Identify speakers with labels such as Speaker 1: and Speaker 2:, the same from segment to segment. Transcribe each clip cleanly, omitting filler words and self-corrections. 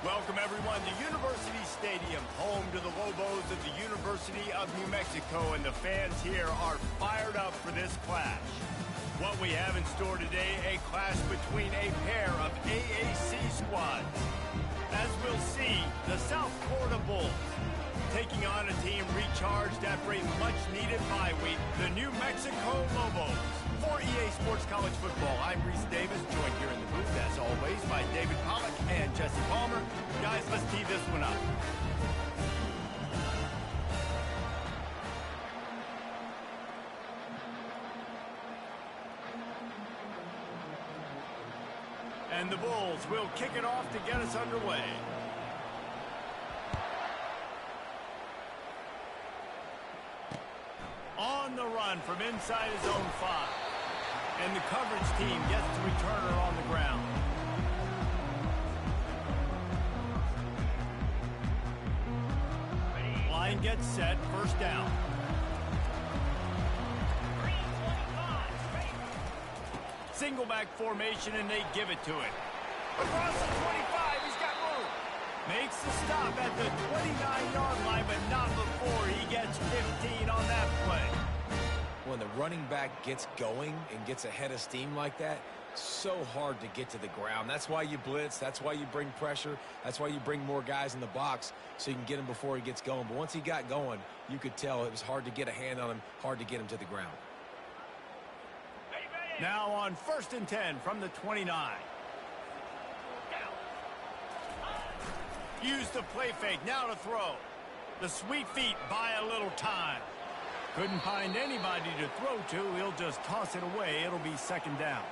Speaker 1: Welcome, everyone, to University Stadium, home to the Lobos of the University of New Mexico, and the fans here are fired up for this clash. What we have in store today, a clash between a pair of AAC squads. As we'll see, the South Florida Bulls taking on a team recharged after a much-needed bye week, the New Mexico Lobos. For EA Sports College Football, I'm Reese Davis, joined here in the booth, as always, by David Pollack and Jesse Palmer. Guys, let's tee this one up. And the Bulls will kick it off to get us underway. On the run from inside his own 5. And the coverage team gets to return her on the ground. Line gets set, first down. Single back formation, and they give it to it. Across the 25, he's got room. Makes the stop at the 29-yard line, but not before he gets 15 on that play.
Speaker 2: When the running back gets going and gets ahead of steam like that, so hard to get to the ground. That's why you blitz. That's why you bring pressure. That's why you bring more guys in the box so you can get him before he gets going. But once he got going, you could tell it was hard to get a hand on him, hard to get him to the ground.
Speaker 1: Now on 1st and 10 from the 29. Use the play fake, now to throw. The sweet feet buy a little time. Couldn't find anybody to throw to. He'll just toss it away. It'll be second down.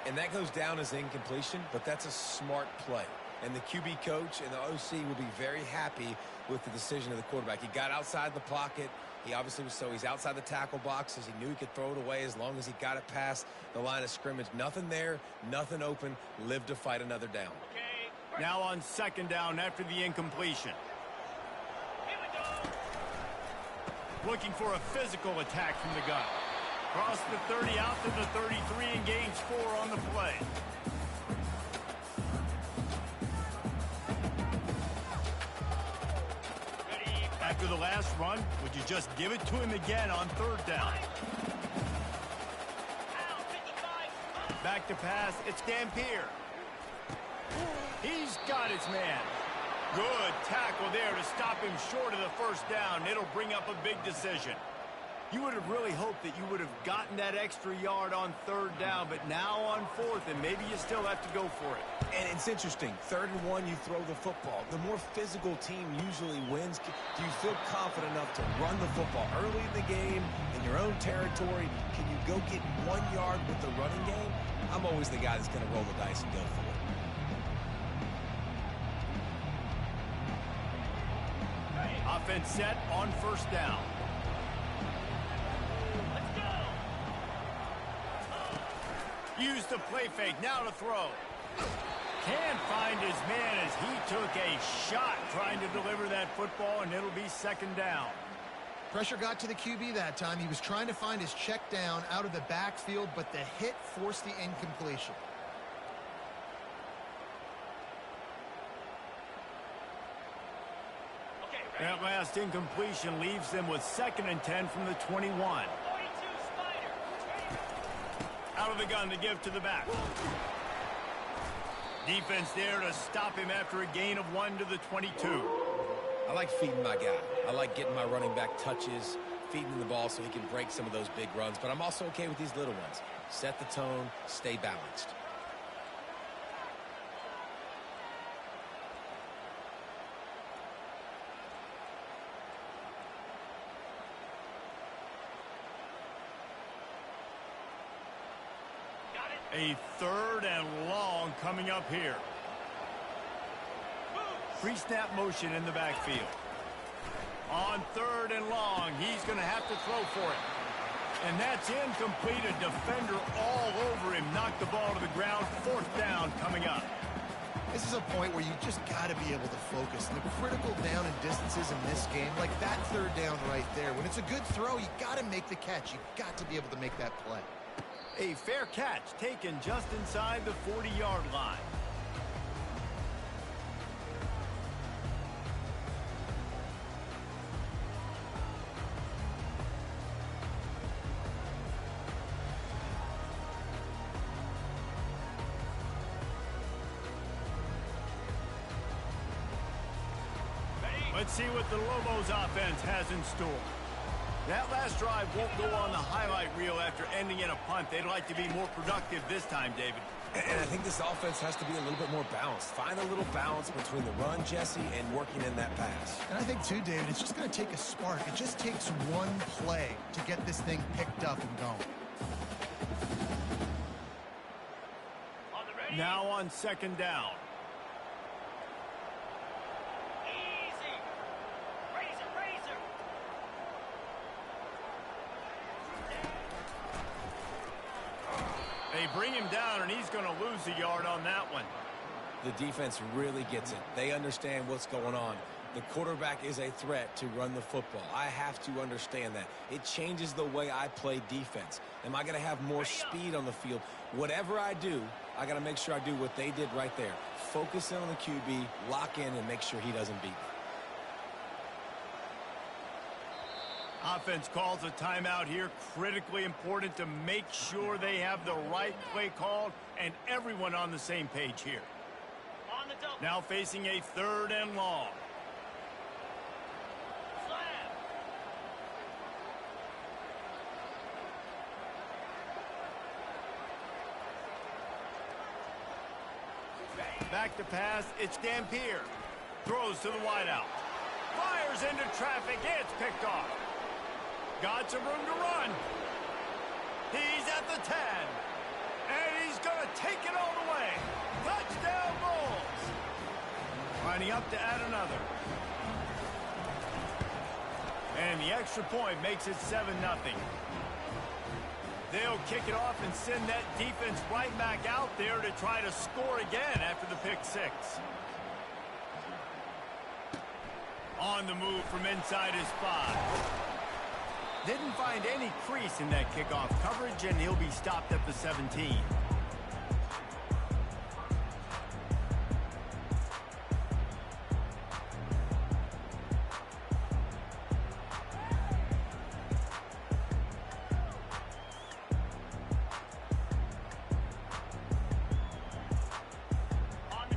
Speaker 2: And that goes down as incompletion, but that's a smart play. And the QB coach and the OC will be very happy with the decision of the quarterback. He got outside the pocket. He obviously was he's outside the tackle boxes. He knew he could throw it away as long as he got it past the line of scrimmage. Nothing there, nothing open. Live to fight another down.
Speaker 1: Okay. Now on second down after the incompletion. Looking for a physical attack from the gun. Cross the 30 out to the 33 and gains 4 on the play. After the last run, would you just give it to him again on third down? Back to pass, it's Dampier. He's got his man. Good tackle there to stop him short of the first down. It'll bring up a big decision. You would have really hoped that you would have gotten that extra yard on third down, but now on fourth, and maybe you still have to go for it.
Speaker 2: And it's interesting. 3rd and 1, you throw the football. The more physical team usually wins. Do you feel confident enough to run the football early in the game, in your own territory? Can you go get 1 yard with the running game? I'm always the guy that's going to roll the dice and go for it.
Speaker 1: Offense set on first down. Let's go. Use the play fake, now to throw. Can't find his man as he took a shot trying to deliver that football, and it'll be second down.
Speaker 3: Pressure got to the QB that time. He was trying to find his check down out of the backfield, but the hit forced the incompletion.
Speaker 1: That last incompletion leaves them with 2nd and 10 from the 21. Out of the gun to give to the back. Defense there to stop him after a gain of 1 to the 22.
Speaker 2: I like feeding my guy. I like getting my running back touches, feeding him the ball so he can break some of those big runs. But I'm also okay with these little ones. Set the tone, stay balanced.
Speaker 1: A 3rd and long coming up here. Pre-snap motion in the backfield. On 3rd and long, he's going to have to throw for it. And that's incomplete. A defender all over him. Knocked the ball to the ground. 4th down coming up.
Speaker 3: This is a point where you just got to be able to focus. And the critical down and distances in this game, like that 3rd down right there, when it's a good throw, you got to make the catch. You got to be able to make that play.
Speaker 1: A fair catch taken just inside the 40-yard line. Let's see what the Lobos offense has in store. That last drive won't go on the highlight reel after ending in a punt. They'd like to be more productive this time, David.
Speaker 2: And I think this offense has to be a little bit more balanced. Find a little balance between the run, Jesse, and working in that pass.
Speaker 3: And I think, too, David, it's just going to take a spark. It just takes one play to get this thing picked up and going.
Speaker 1: Now on second down.
Speaker 4: Easy. Razor.
Speaker 1: They bring him down, and he's going to lose a yard on that one.
Speaker 2: The defense really gets it. They understand what's going on. The quarterback is a threat to run the football. I have to understand that. It changes the way I play defense. Am I going to have more speed on the field? Whatever I do, I got to make sure I do what they did right there. Focus in on the QB, lock in, and make sure he doesn't beat me.
Speaker 1: Offense calls a timeout here. Critically important to make sure they have the right play called and everyone on the same page here.
Speaker 4: On the double.
Speaker 1: Now facing a 3rd and long.
Speaker 4: Slam.
Speaker 1: Back to pass. It's Dampier. Throws to the wideout. Fires into traffic. It's picked off. Got some room to run. He's at the 10. And he's going to take it all the way. Touchdown Bulls. Lining up to add another. And the extra point makes it 7-0. They'll kick it off and send that defense right back out there to try to score again after the pick 6. On the move from inside his 5. Didn't find any crease in that kickoff coverage, and he'll be stopped at the 17.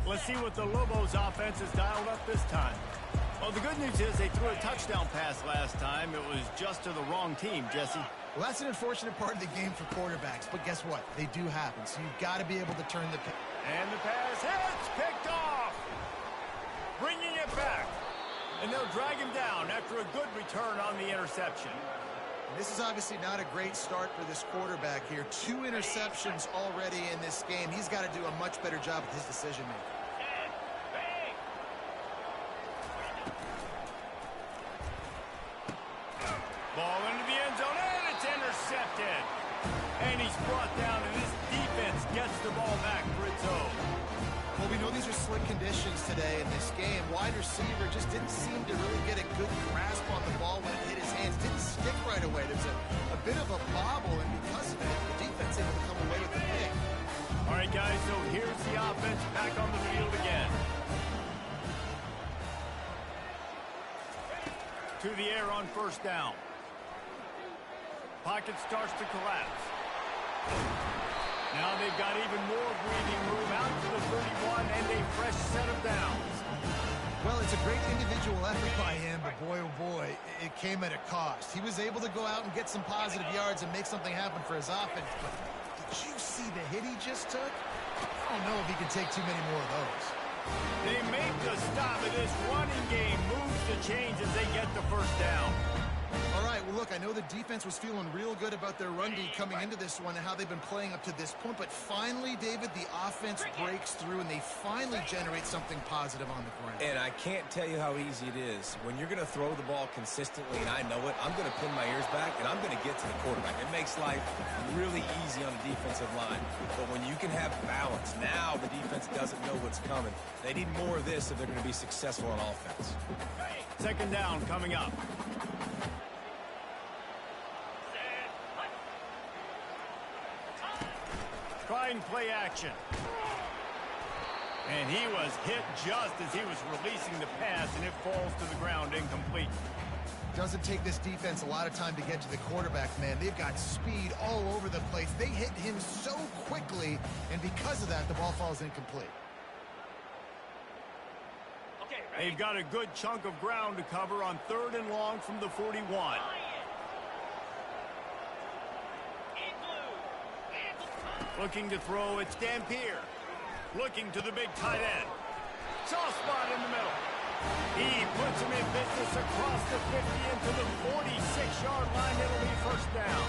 Speaker 1: Let's see what the Lobos offense has dialed up this time. Well, the good news is they threw a touchdown pass last time. It was just to the wrong team, Jesse.
Speaker 3: Well, that's an unfortunate part of the game for quarterbacks, but guess what? They do happen, so you've got to be able to turn the...
Speaker 1: And the pass hits, picked off. Bringing it back. And they'll drag him down after a good return on the interception.
Speaker 3: This is obviously not a great start for this quarterback here. 2 interceptions already in this game. He's got to do a much better job with his decision-making.
Speaker 1: Ball into the end zone, and it's intercepted. And he's brought down, and this defense gets the ball back for its own.
Speaker 3: Well, we know these are slick conditions today in this game. Wide receiver just didn't seem to really get a good grasp on the ball when it hit his hands. Didn't stick right away. There's a bit of a bobble, and because of it, the defense able to come away with the pick.
Speaker 1: All right, guys, so here's the offense back on the field again. To the air on first down. Pocket starts to collapse. Now they've got even more breathing room out to the 31 and a fresh set of downs.
Speaker 3: Well, it's a great individual effort by him, but boy, oh boy, it came at a cost. He was able to go out and get some positive yards and make something happen for his offense, but did you see the hit he just took? I don't know if he can take too many more of those.
Speaker 1: They make the stop of this running game, moves the chains as they get the first down.
Speaker 3: All right, well, look, I know the defense was feeling real good about their run D coming into this one and how they've been playing up to this point, but finally, David, the offense breaks through and they finally generate something positive on the ground.
Speaker 2: And I can't tell you how easy it is. When you're going to throw the ball consistently, and I know it, I'm going to pin my ears back, and I'm going to get to the quarterback. It makes life really easy on the defensive line. But when you can have balance, now the defense doesn't know what's coming. They need more of this if they're going to be successful on offense.
Speaker 1: Second down coming up. Trying play action. And he was hit just as he was releasing the pass, and it falls to the ground incomplete.
Speaker 3: Doesn't take this defense a lot of time to get to the quarterback, man. They've got speed all over the place. They hit him so quickly, and because of that, the ball falls incomplete.
Speaker 4: Okay,
Speaker 1: They've got a good chunk of ground to cover on 3rd and long from the 41. Looking to throw, it's Dampier. Looking to the big tight end. Soft spot in the middle. He puts him in business across the 50 into the 46-yard line. It'll be first down.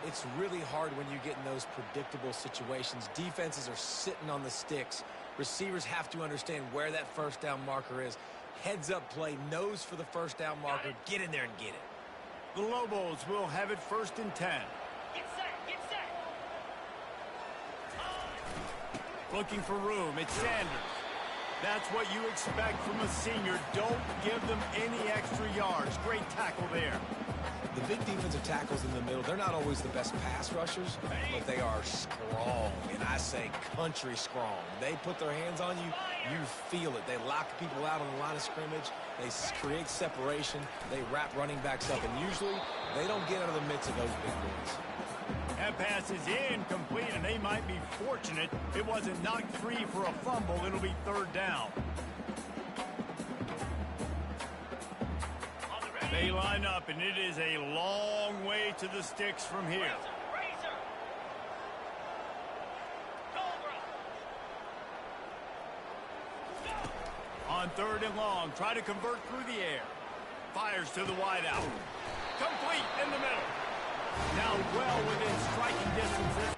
Speaker 2: It's really hard when you get in those predictable situations. Defenses are sitting on the sticks. Receivers have to understand where that first down marker is. Heads up play, nose for the first down marker. Get in there and get it.
Speaker 1: The Lobos will have it 1st and 10.
Speaker 4: Get set, get set.
Speaker 1: Looking for room, it's Sanders. That's what you expect from a senior. Don't give them any extra yards. Great tackle there.
Speaker 2: The big defensive tackles in the middle, they're not always the best pass rushers, but they are strong, and I say country strong. They put their hands on you, you feel it. They lock people out on the line of scrimmage. They create separation. They wrap running backs up, and usually they don't get out of the midst of those big boys.
Speaker 1: That pass is incomplete, and they might be fortunate it wasn't knocked free for a fumble. It'll be 3rd down. They line up, and it is a long way to the sticks from here.
Speaker 4: Razor. Cobra.
Speaker 1: On 3rd and long, try to convert through the air. Fires to the wideout. Complete in the middle. Now well within striking distance.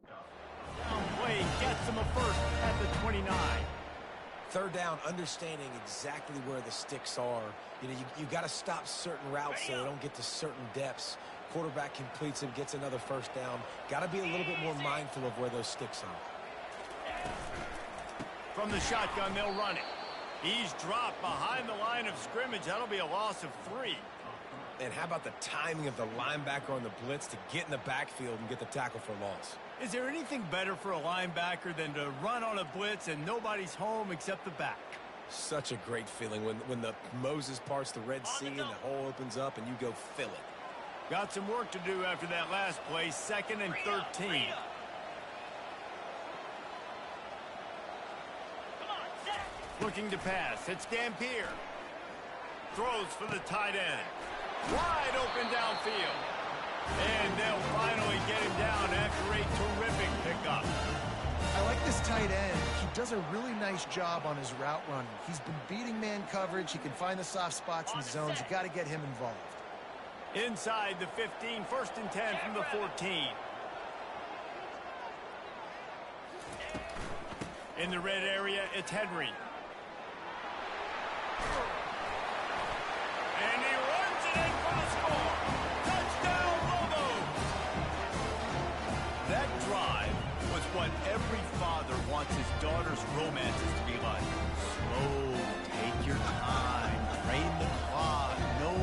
Speaker 1: Down play gets them a first at the 29.
Speaker 2: 3rd down, understanding exactly where the sticks are. You know, you got to stop certain routes so they don't get to certain depths. Quarterback completes him, gets another first down. Got to be a little bit more mindful of where those sticks are.
Speaker 1: From the shotgun, they'll run it. He's dropped behind the line of scrimmage. That'll be a loss of 3.
Speaker 2: And how about the timing of the linebacker on the blitz to get in the backfield and get the tackle for loss?
Speaker 1: Is there anything better for a linebacker than to run on a blitz and nobody's home except the back?
Speaker 2: Such a great feeling when the Moses parts the Red Sea and the hole opens up and you go fill it.
Speaker 1: Got some work to do after that last play, 2nd and 13. Looking to pass, it's Dampier. Throws for the tight end. Wide open downfield. And they'll finally get him down after a terrific pickup.
Speaker 3: I like this tight end. He does a really nice job on his route running. He's been beating man coverage. He can find the soft spots in zones. You got to get him involved.
Speaker 1: Inside the 15, 1st and 10 from the 14. In the red area, it's Henry. And he runs it in for the score. Touchdown, Lobos! That drive was what every father wants his daughter's romances to be like. Slow, take your time, drain the clock, no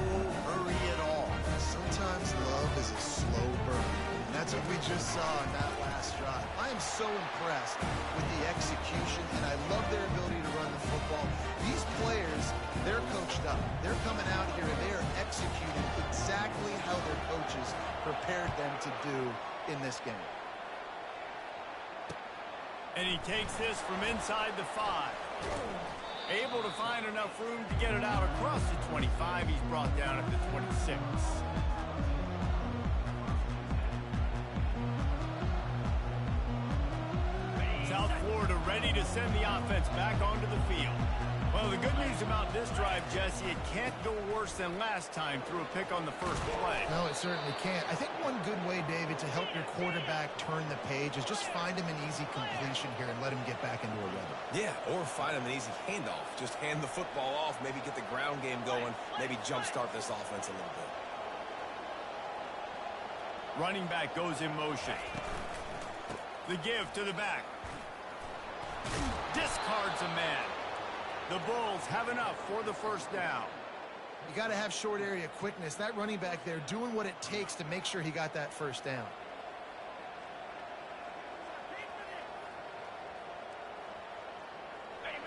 Speaker 1: hurry at all.
Speaker 3: Sometimes love is a slow burn. And that's what we just saw in that last drive. I am so impressed with the execution, and I love their ability to run the football. These players, they're coached up. They're coming out here and they're executing exactly how their coaches prepared them to do in this game.
Speaker 1: And he takes this from inside the 5. Able to find enough room to get it out across the 25. He's brought down at the 26. South Florida ready to send the offense back onto the field. Well, the good news about this drive, Jesse, it can't go worse than last time through a pick on the first play.
Speaker 3: No, it certainly can't. I think one good way, David, to help your quarterback turn the page is just find him an easy completion here and let him get back into a rhythm.
Speaker 2: Yeah, or find him an easy handoff. Just hand the football off, maybe get the ground game going, maybe jumpstart this offense a little bit.
Speaker 1: Running back goes in motion. The give to the back. Discards a man. The Bulls have enough for the first down.
Speaker 3: You got to have short area quickness. That running back there doing what it takes to make sure he got that first down.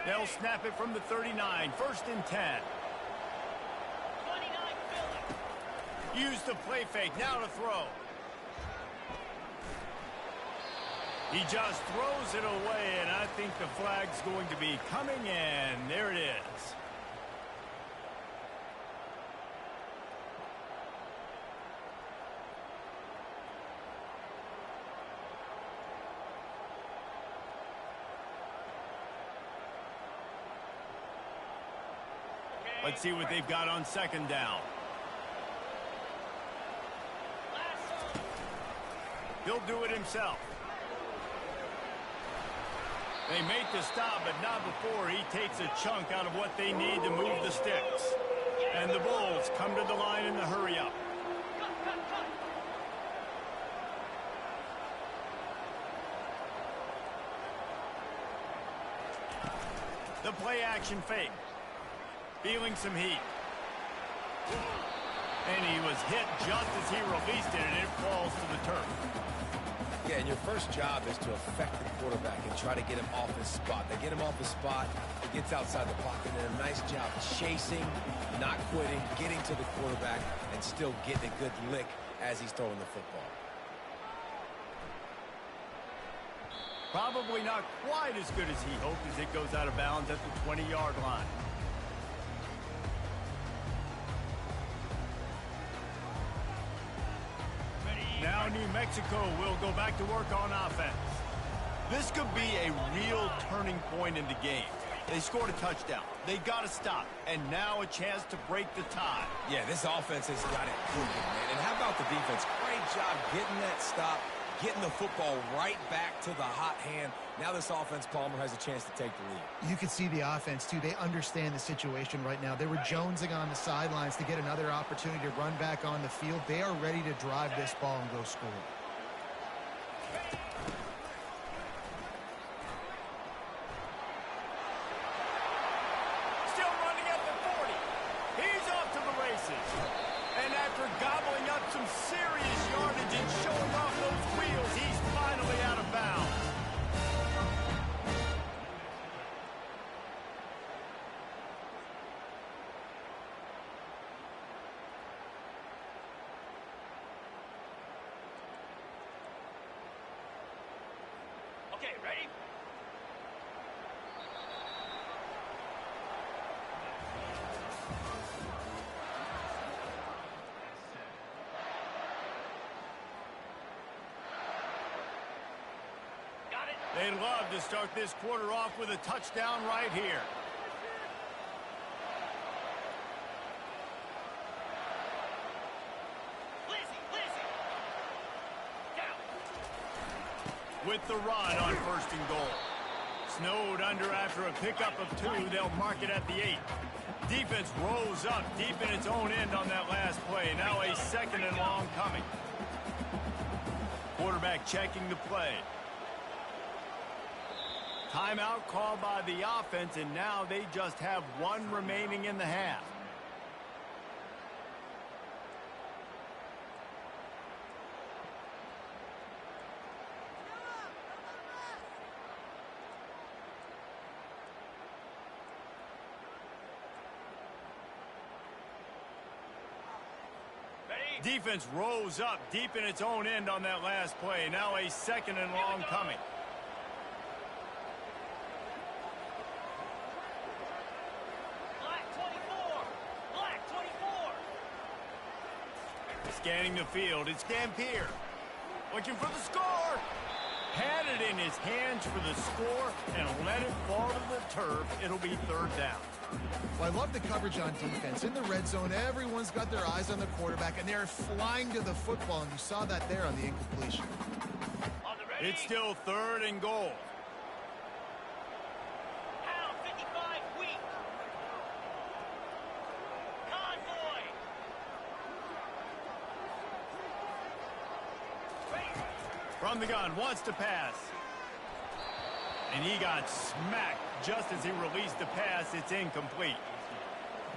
Speaker 1: They'll snap it from the 39. 1st and 10.
Speaker 4: 29
Speaker 1: Use the play fake. Now to throw. He just throws it away, and I think the flag's going to be coming in. There it is. Let's see what they've got on second down. He'll do it himself. They make the stop, but not before he takes a chunk out of what they need to move the sticks. And the Bulls come to the line in the hurry-up. The play-action fake. Feeling some heat. And he was hit just as he released it, and it falls to the turf.
Speaker 2: Yeah, and your first job is to affect the quarterback and try to get him off his spot. They get him off his spot, he gets outside the pocket, and a nice job chasing, not quitting, getting to the quarterback, and still getting a good lick as he's throwing the football.
Speaker 1: Probably not quite as good as he hoped as it goes out of bounds at the 20-yard line. Now New Mexico will go back to work on offense. This could be a real turning point in the game. They scored a touchdown. They got to stop. And now a chance to break the tie.
Speaker 2: Yeah, this offense has got it cooking, man. And how about the defense? Great job getting that stop, getting the football right back to the hot hand. Now this offense, Palmer, has a chance to take the lead.
Speaker 3: You can see the offense, too. They understand the situation right now. They were jonesing on the sidelines to get another opportunity to run back on the field. They are ready to drive this ball and go score.
Speaker 1: Still running at the 40. He's off to the races. And after gobbling up some serious yardage and showing off those wheels, he's finally out of bounds.
Speaker 4: Okay, ready? Got it.
Speaker 1: They'd love to start this quarter off with a touchdown right here.
Speaker 4: Lizzie. Down.
Speaker 1: With the run on first and goal. Snowed under after a pickup of 2. They'll mark it at the 8. Defense rose up deep in its own end on that last play. Now a second and long coming. Quarterback checking the play. Timeout called by the offense, and now they just have 1 remaining in the half. Defense rose up deep in its own end on that last play. Now a second and long coming.
Speaker 4: Black 24. Black 24.
Speaker 1: Scanning the field, it's Dampier. Looking for the score. Had it in his hands for the score and let it fall to the turf. It'll be third down.
Speaker 3: Well, I love the coverage on defense. In the red zone, everyone's got their eyes on the quarterback, and they're flying to the football, and you saw that there on the incompletion.
Speaker 4: On the ready.
Speaker 1: It's still third and goal.
Speaker 4: Pound 55 weak. Convoy.
Speaker 1: From the gun, wants to pass. And he got smacked just as he released the pass. It's incomplete.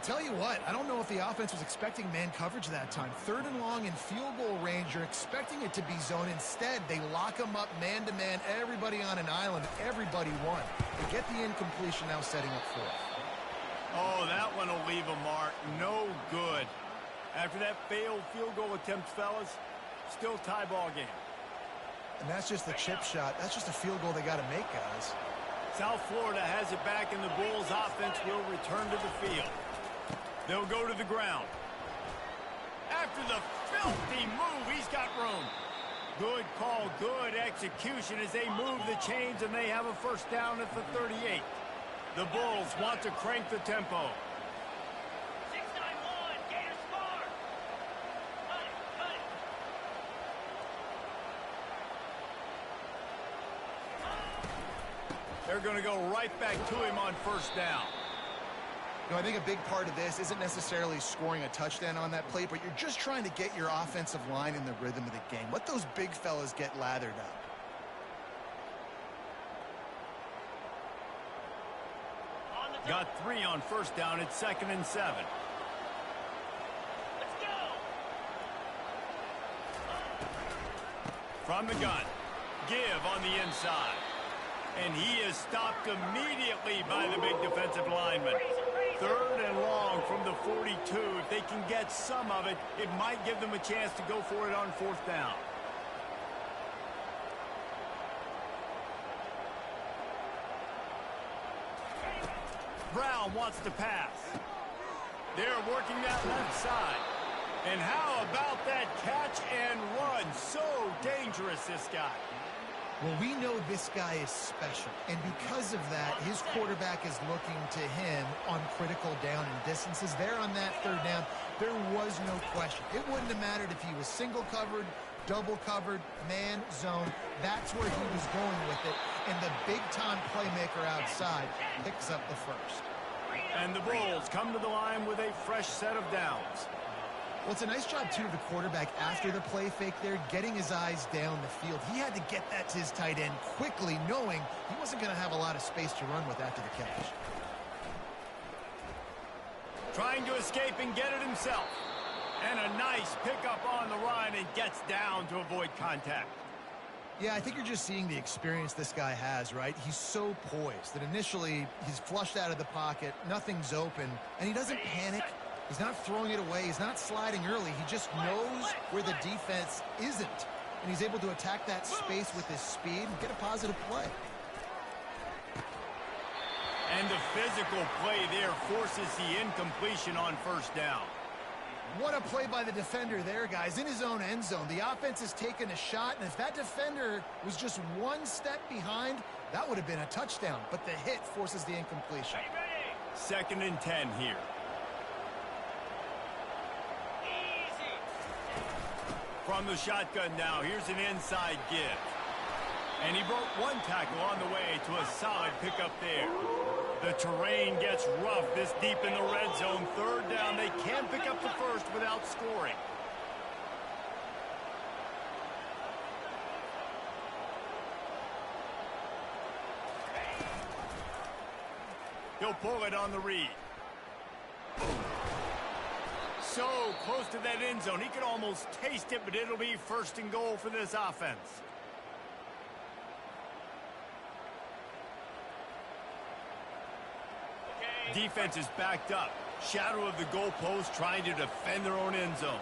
Speaker 3: Tell you what, I don't know if the offense was expecting man coverage that time. Third and long in field goal range, you're expecting it to be zone. Instead, they lock them up man-to-man, everybody on an island, everybody won. They get the incompletion, now setting up fourth.
Speaker 1: Oh, that one will leave a mark. No good. After that failed field goal attempt, fellas, still tie ball game.
Speaker 3: And that's just the chip shot. That's just a field goal they got to make, guys.
Speaker 1: South Florida has it back, and the Bulls offense will return to the field. They'll go to the ground. After the filthy move, he's got room. Good call, good execution as they move the chains, and they have a first down at the 38. The Bulls want to crank the tempo.
Speaker 4: 6-9-1, Gators score. Cut it, cut it.
Speaker 1: They're going to go right back to him on first down.
Speaker 3: You know, I think a big part of this isn't necessarily scoring a touchdown on that play, but you're just trying to get your offensive line in the rhythm of the game. Let those big fellas get lathered up.
Speaker 1: Got 3 on first down. It's 2nd and 7.
Speaker 4: Let's go.
Speaker 1: From the gun. Give on the inside. And he is stopped immediately by the big defensive lineman. 3rd and long from the 42. If they can get some of it, it might give them a chance to go for it on 4th down. Brown wants to pass. They're working that left side. And how about that catch and run? So dangerous, this guy.
Speaker 3: Well, we know this guy is special, and because of that, his quarterback is looking to him on critical down and distances. There on that 3rd down, there was no question. It wouldn't have mattered if he was single covered, double covered, man, zone. That's where he was going with it, and the big-time playmaker outside picks up the first.
Speaker 1: And the Bulls come to the line with a fresh set of downs.
Speaker 3: Well, it's a nice job, too, of the quarterback after the play fake there, getting his eyes down the field. He had to get that to his tight end quickly, knowing he wasn't going to have a lot of space to run with after the catch.
Speaker 1: Trying to escape and get it himself. And a nice pickup on the run and gets down to avoid contact.
Speaker 3: Yeah, I think you're just seeing the experience this guy has, right? He's so poised that initially he's flushed out of the pocket, nothing's open, and he doesn't panic. He's not throwing it away. He's not sliding early. He just knows where the defense isn't. And he's able to attack that space with his speed and get a positive play.
Speaker 1: And the physical play there forces the incompletion on first down.
Speaker 3: What a play by the defender there, guys, in his own end zone. The offense has taken a shot, and if that defender was just one step behind, that would have been a touchdown. But the hit forces the incompletion.
Speaker 1: 2nd and 10 here. From the shotgun now, here's an inside give. And he broke one tackle on the way to a solid pickup there. The terrain gets rough this deep in the red zone. 3rd down, they can't pick up the first without scoring. He'll pull it on the read. So close to that end zone. He could almost taste it, but it'll be 1st and goal for this offense. Defense is backed up. Shadow of the goalpost trying to defend their own end zone.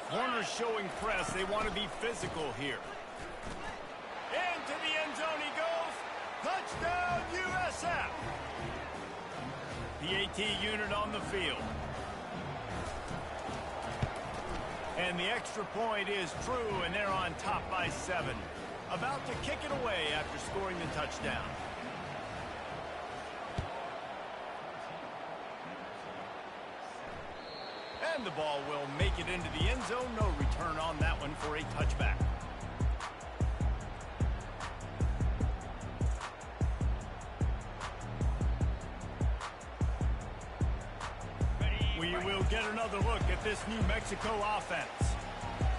Speaker 1: Corners showing press. They want to be physical here. Into the end zone he goes. Touchdown, USF! The AT unit on the field. And the extra point is true, and they're on top by 7. About to kick it away after scoring the touchdown. And the ball will make it into the end zone. No return on that one for a touchback. We will get another look at this New Mexico offense.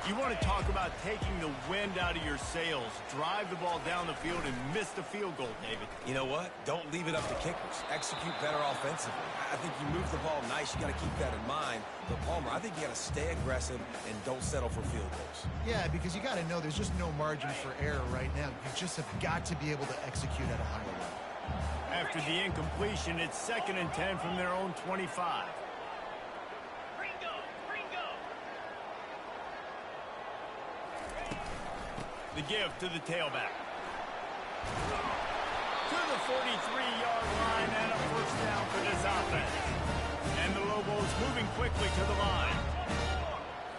Speaker 1: You want to talk about taking the wind out of your sails. Drive the ball down the field and miss the field goal, David.
Speaker 2: You know what? Don't leave it up to kickers. Execute better offensively. I think you move the ball nice. You got to keep that in mind. But, Palmer, I think you got to stay aggressive and don't settle for field goals.
Speaker 3: Yeah, because you got to know there's just no margin for error right now. You just have got to be able to execute at a higher level.
Speaker 1: After the incompletion, it's 2nd and 10 from their own 25. The give to the tailback. To the 43-yard line and a first down for this offense. And the Lobos moving quickly to the line.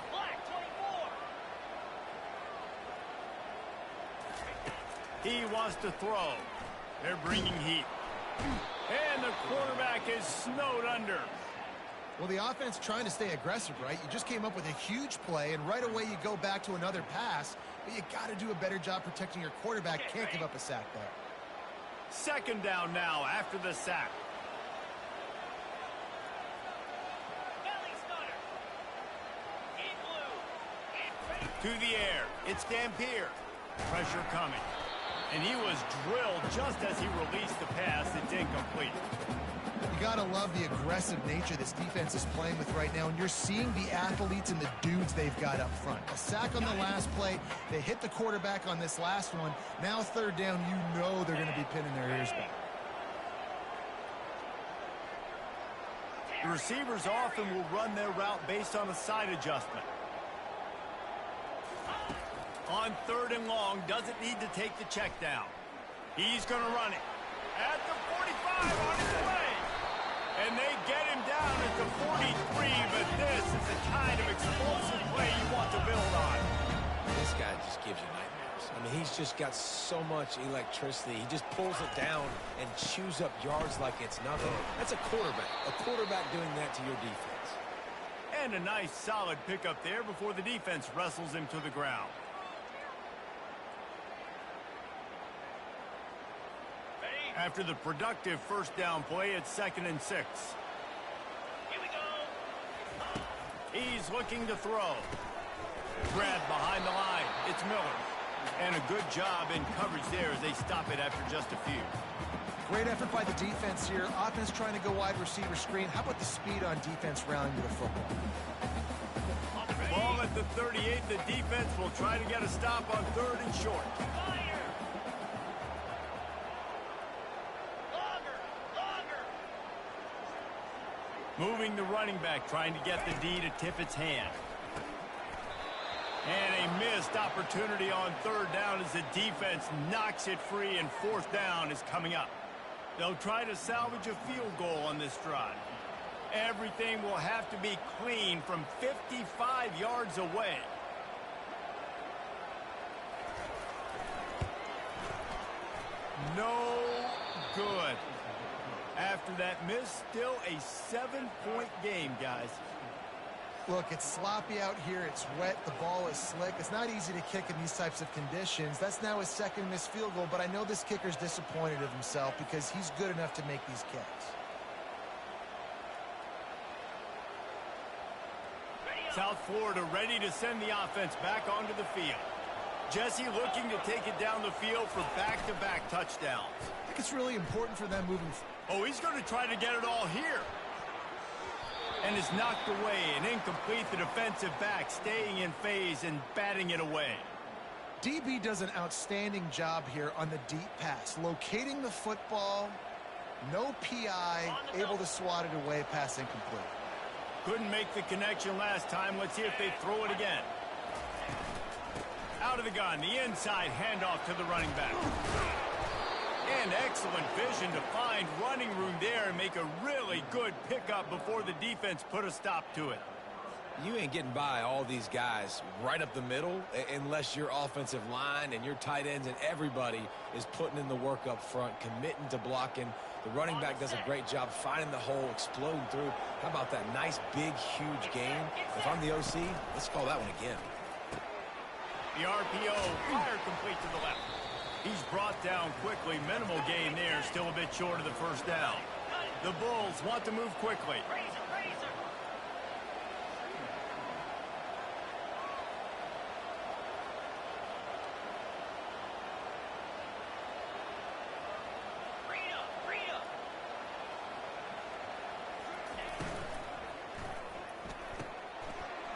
Speaker 4: Black 24.
Speaker 1: He wants to throw. They're bringing heat. And the quarterback is snowed under.
Speaker 3: Well, the offense trying to stay aggressive, right? You just came up with a huge play, and right away you go back to another pass, but you got to do a better job protecting your quarterback. Can't give up a sack there.
Speaker 1: Second down now after the sack.
Speaker 4: Belly stunner. In blue.
Speaker 1: To the air. It's Dampier. Pressure coming. And he was drilled just as he released the pass. It's incomplete.
Speaker 3: You got to love the aggressive nature this defense is playing with right now, and you're seeing the athletes and the dudes they've got up front. A sack on the last play. They hit the quarterback on this last one. Now third down, you know they're going to be pinning their ears back.
Speaker 1: The receivers often will run their route based on a side adjustment. On third and long, doesn't need to take the check down. He's going to run it. At the 45 on his way. And they get him down at the 43, but this is the kind of explosive play you want to build on.
Speaker 2: This guy just gives you nightmares. I mean, he's just got so much electricity. He just pulls it down and chews up yards like it's nothing. That's a quarterback. A quarterback doing that to your defense.
Speaker 1: And a nice solid pickup there before the defense wrestles him to the ground. After the productive first down play, it's 2nd and 6.
Speaker 4: Here we go.
Speaker 1: He's looking to throw. Grabbed behind the line. It's Miller. And a good job in coverage there as they stop it after just a few.
Speaker 3: Great effort by the defense here. Offense trying to go wide receiver screen. How about the speed on defense rallying to the football?
Speaker 1: Ball at the 38. The defense will try to get a stop on third and short.
Speaker 4: Fire. Longer.
Speaker 1: Moving the running back, trying to get the D to tip its hand. And a missed opportunity on third down as the defense knocks it free, and fourth down is coming up. They'll try to salvage a field goal on this drive. Everything will have to be clean from 55 yards away. No good. After that miss, still a 7-point game, guys.
Speaker 3: Look, it's sloppy out here. It's wet. The ball is slick. It's not easy to kick in these types of conditions. That's now his second missed field goal, but I know this kicker's disappointed of himself because he's good enough to make these kicks.
Speaker 1: South Florida ready to send the offense back onto the field. Jesse looking to take it down the field for back-to-back touchdowns.
Speaker 3: I think it's really important for them moving forward.
Speaker 1: Oh, he's going to try to get it all here. And is knocked away and incomplete. The defensive back staying in phase and batting it away.
Speaker 3: DB does an outstanding job here on the deep pass. Locating the football, no PI, able to swat it away, pass incomplete.
Speaker 1: Couldn't make the connection last time. Let's see if they throw it again. Out of the gun, the inside handoff to the running back. And excellent vision to find running room there and make a really good pickup before the defense put a stop to it.
Speaker 2: You ain't getting by all these guys right up the middle unless your offensive line and your tight ends and everybody is putting in the work up front, committing to blocking. The running back does a great job finding the hole, exploding through. How about that nice, big, huge game? If I'm the OC, let's call that one again.
Speaker 1: The RPO, fire complete to the left. He's brought down quickly. Minimal gain there, still a bit short of the first down. The Bulls want to move quickly.
Speaker 4: Razor. Rita.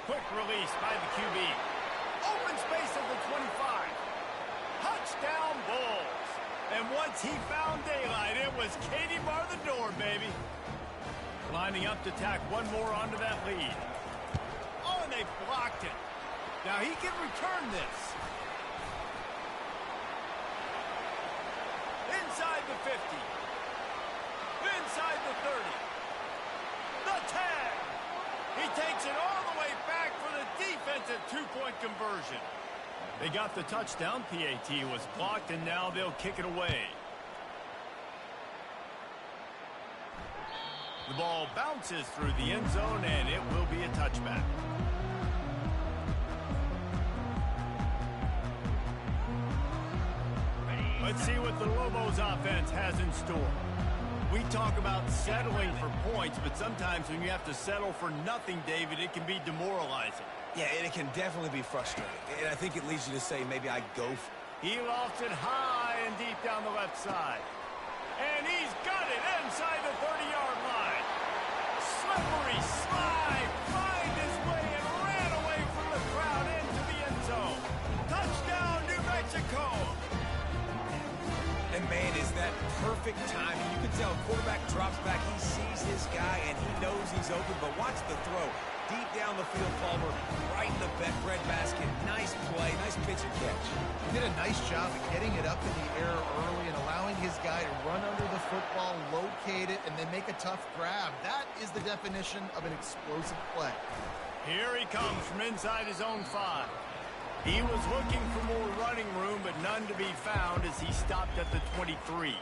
Speaker 1: Quick release by the QB. Open space at the 25. Touchdown Bulls. And once he found daylight, it was Katie bar the door, baby. Lining up to tack one more onto that lead. Oh, and they blocked it. Now he can return this. inside the 50. Inside the 30. The 10. He takes it all the way back for the defensive two-point conversion. They got the touchdown. PAT was blocked, and now they'll kick it away. The ball bounces through the end zone, and it will be a touchback. Let's see what the Lobos offense has in store. We talk about settling for points, but sometimes when you have to settle for nothing, David, it can be demoralizing.
Speaker 2: Yeah, and it can definitely be frustrating. And I think it leads you to say maybe I go for it.
Speaker 1: He lofts it high and deep down the left side. And he's got it inside the 30-yard line. Slippery slide, find his way and ran away from the crowd into the end zone. Touchdown, New Mexico.
Speaker 2: And, man, is that perfect timing. You can tell quarterback drops back. He sees his guy, and he knows he's open. But watch the throw. Deep down the field, Palmer, right in the bread basket. Nice play, nice pitch and catch.
Speaker 3: He did a nice job of getting it up in the air early and allowing his guy to run under the football, locate it, and then make a tough grab. That is the definition of an explosive play.
Speaker 1: Here he comes from inside his own 5. He was looking for more running room, but none to be found as he stopped at the 23.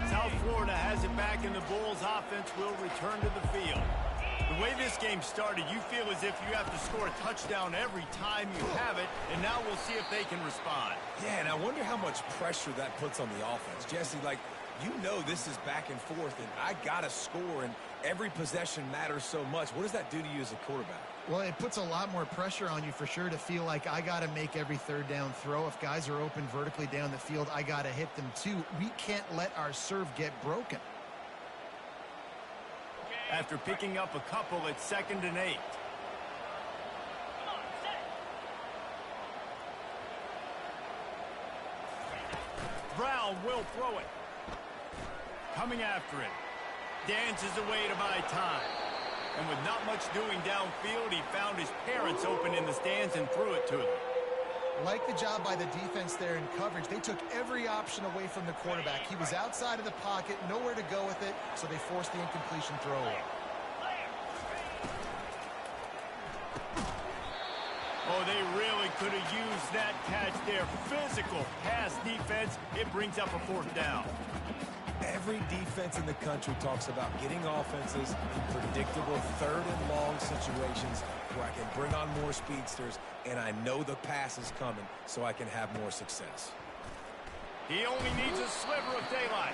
Speaker 1: South Florida has it back, and the Bulls offense will return to the field. The way this game started, you feel as if you have to score a touchdown every time you have it, and now we'll see if they can respond.
Speaker 2: Yeah, and I wonder how much pressure that puts on the offense. Jesse, like, you know this is back and forth, and I got to score, and every possession matters so much. What does that do to you as a quarterback?
Speaker 3: Well, it puts a lot more pressure on you for sure to feel like I got to make every third down throw. If guys are open vertically down the field, I got to hit them too. We can't let our serve get broken.
Speaker 1: After picking up a couple, it's 2nd and 8. Brown will throw it. Coming after it. Dances away to buy time. And with not much doing downfield, he found his parents open in the stands and threw it to them.
Speaker 3: Like the job by the defense there in coverage. They took every option away from the quarterback. He was outside of the pocket, nowhere to go with it, so they forced the incompletion throw away.
Speaker 1: Oh, they really could have used that catch there. Physical pass defense. It brings up a 4th down.
Speaker 2: Every defense in the country talks about getting offenses in predictable 3rd and long situations where I can bring on more speedsters, and I know the pass is coming, so I can have more success.
Speaker 1: He only needs a sliver of daylight.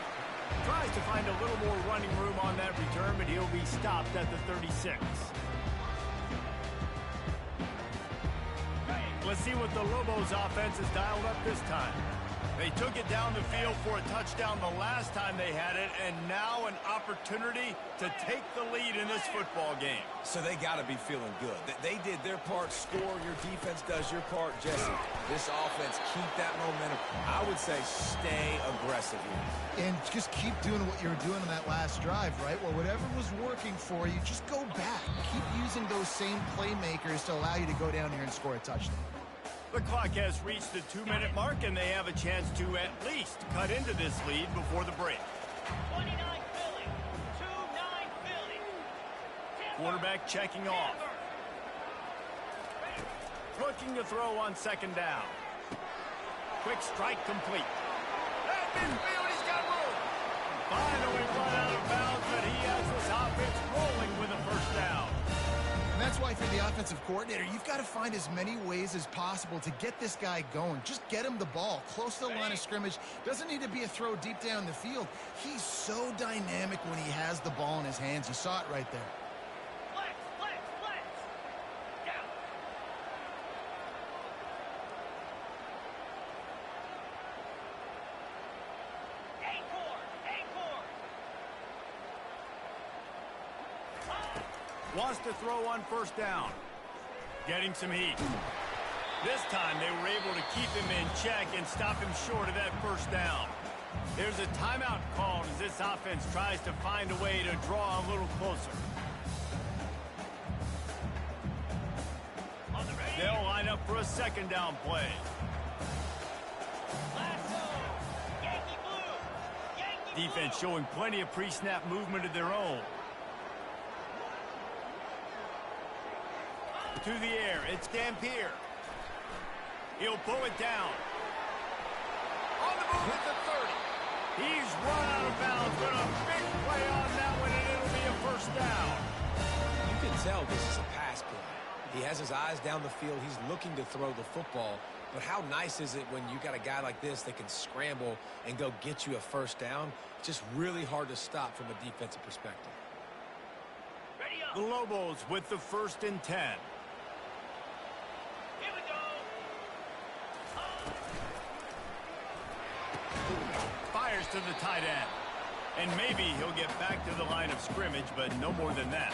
Speaker 1: Tries to find a little more running room on that return, but he'll be stopped at the 36. Let's see what the Lobos offense has dialed up this time. They took it down the field for a touchdown the last time they had it, and now an opportunity to take the lead in this football game.
Speaker 2: So they got to be feeling good. They did their part, score. Your defense does your part, Jesse. This offense, keep that momentum. I would say stay aggressive here.
Speaker 3: And just keep doing what you were doing on that last drive, right? Well, whatever was working for you, just go back. Keep using those same playmakers to allow you to go down here and score a touchdown.
Speaker 1: The clock has reached the 2-minute mark, and they have a chance to at least cut into this lead before the break.
Speaker 4: 29 Philly. 2-9 Philly.
Speaker 1: Quarterback checking off. Looking to throw on 2nd down. Quick strike complete. At midfield, he's got room. Finally run out of bounds, but he has this offense rolling with a 1st down.
Speaker 3: And that's why for the offensive coordinator, you've got to find as many ways as possible to get this guy going. Just get him the ball close to the line of scrimmage. Doesn't need to be a throw deep down the field. He's so dynamic when he has the ball in his hands. You saw it right there.
Speaker 4: Flex, flex, flex. Down.
Speaker 1: Wants to throw on 1st down. Getting some heat. This time they were able to keep him in check and stop him short of that 1st down. There's a timeout called as this offense tries to find a way to draw a little closer. for a second down play.
Speaker 4: Yankee blue. Yankee
Speaker 1: Defense
Speaker 4: blue.
Speaker 1: showing plenty of pre-snap movement of their own. To the air, it's Dampier. He'll pull it down. On the move at the 30. He's run out of bounds, but a big play on that one, and it'll be a first down.
Speaker 2: You can tell this is a pass play. He has his eyes down the field. He's looking to throw the football. But how nice is it when you got a guy like this that can scramble and go get you a first down? It's just really hard to stop from a defensive perspective.
Speaker 4: Ready up.
Speaker 1: The Lobos with the 1st and 10.
Speaker 4: Here we go.
Speaker 1: Fires to the tight end. And maybe he'll get back to the line of scrimmage, but no more than that.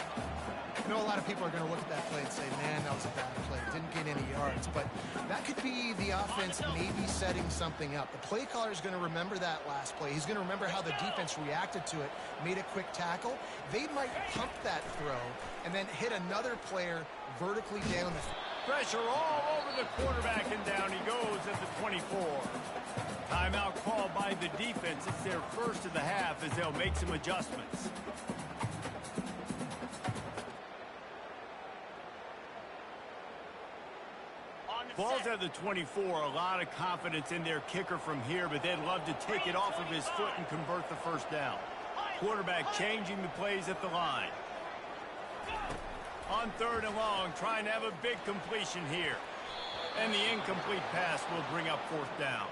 Speaker 3: I know a lot of people are going to look at that play and say, man, that was a bad play. Didn't get any yards. But that could be the offense maybe setting something up. The play caller is going to remember that last play. He's going to remember how the defense reacted to it, made a quick tackle. They might pump that throw and then hit another player vertically down the field.
Speaker 1: Pressure all over the quarterback, and down he goes at the 24. Timeout called by the defense. It's their first of the half as they'll make some adjustments. Ball's at the 24. A lot of confidence in their kicker from here, but they'd love to take it off of his foot and convert the first down. Quarterback changing the plays at the line. On 3rd and long, trying to have a big completion here. And the incomplete pass will bring up 4th down.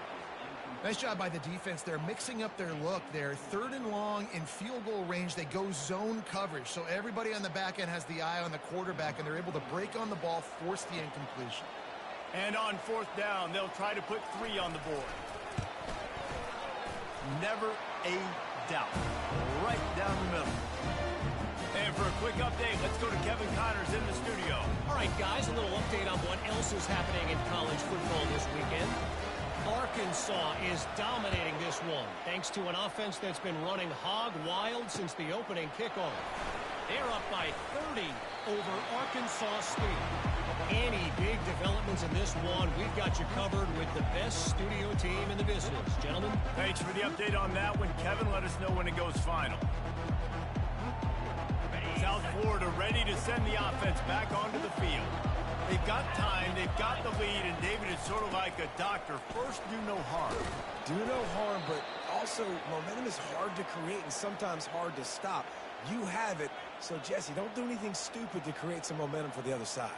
Speaker 3: Nice job by the defense. They're mixing up their look. They're 3rd and long in field goal range. They go zone coverage. So everybody on the back end has the eye on the quarterback, and they're able to break on the ball, force the incompletion.
Speaker 1: And on 4th down, they'll try to put 3 on the board. Never a doubt. Right down the middle. And for a quick update, let's go to Kevin Connors in the studio.
Speaker 5: All right, guys, a little update on what else is happening in college football this weekend. Arkansas is dominating this one, thanks to an offense that's been running hog wild since the opening kickoff. They're up by 30 over Arkansas State. Any big developments in this one, we've got you covered with the best studio team in the business. Gentlemen.
Speaker 1: Thanks for the update on that one, Kevin. Let us know when it goes final. South Florida ready to send the offense back onto the field. They've got time, they've got the lead, and David is sort of like a doctor. First, do no harm.
Speaker 2: Do no harm, but also momentum is hard to create and sometimes hard to stop. You have it, so Jesse, don't do anything stupid to create some momentum for the other side.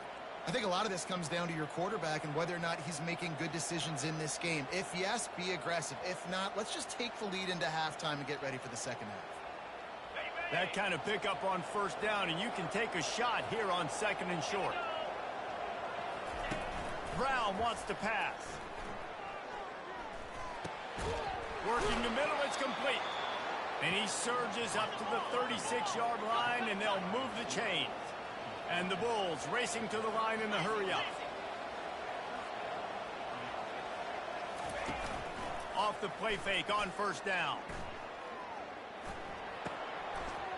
Speaker 3: I think a lot of this comes down to your quarterback and whether or not he's making good decisions in this game. If yes, be aggressive. If not, let's just take the lead into halftime and get ready for the second half.
Speaker 1: That kind of pickup on 1st down, and you can take a shot here on 2nd and short. Brown wants to pass. Working the middle, it's complete. And he surges up to the 36-yard line, and they'll move the chains. And the Bulls racing to the line in the hurry-up. Off the play fake on 1st down.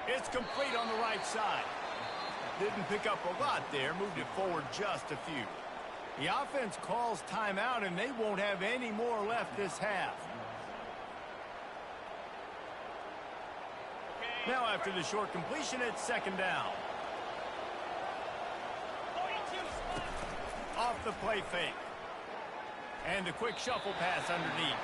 Speaker 1: It's complete on the right side. Didn't pick up a lot there, moved it forward just a few. The offense calls timeout, and they won't have any more left this half. Now after the short completion, it's 2nd down. Off the play fake. And a quick shuffle pass underneath.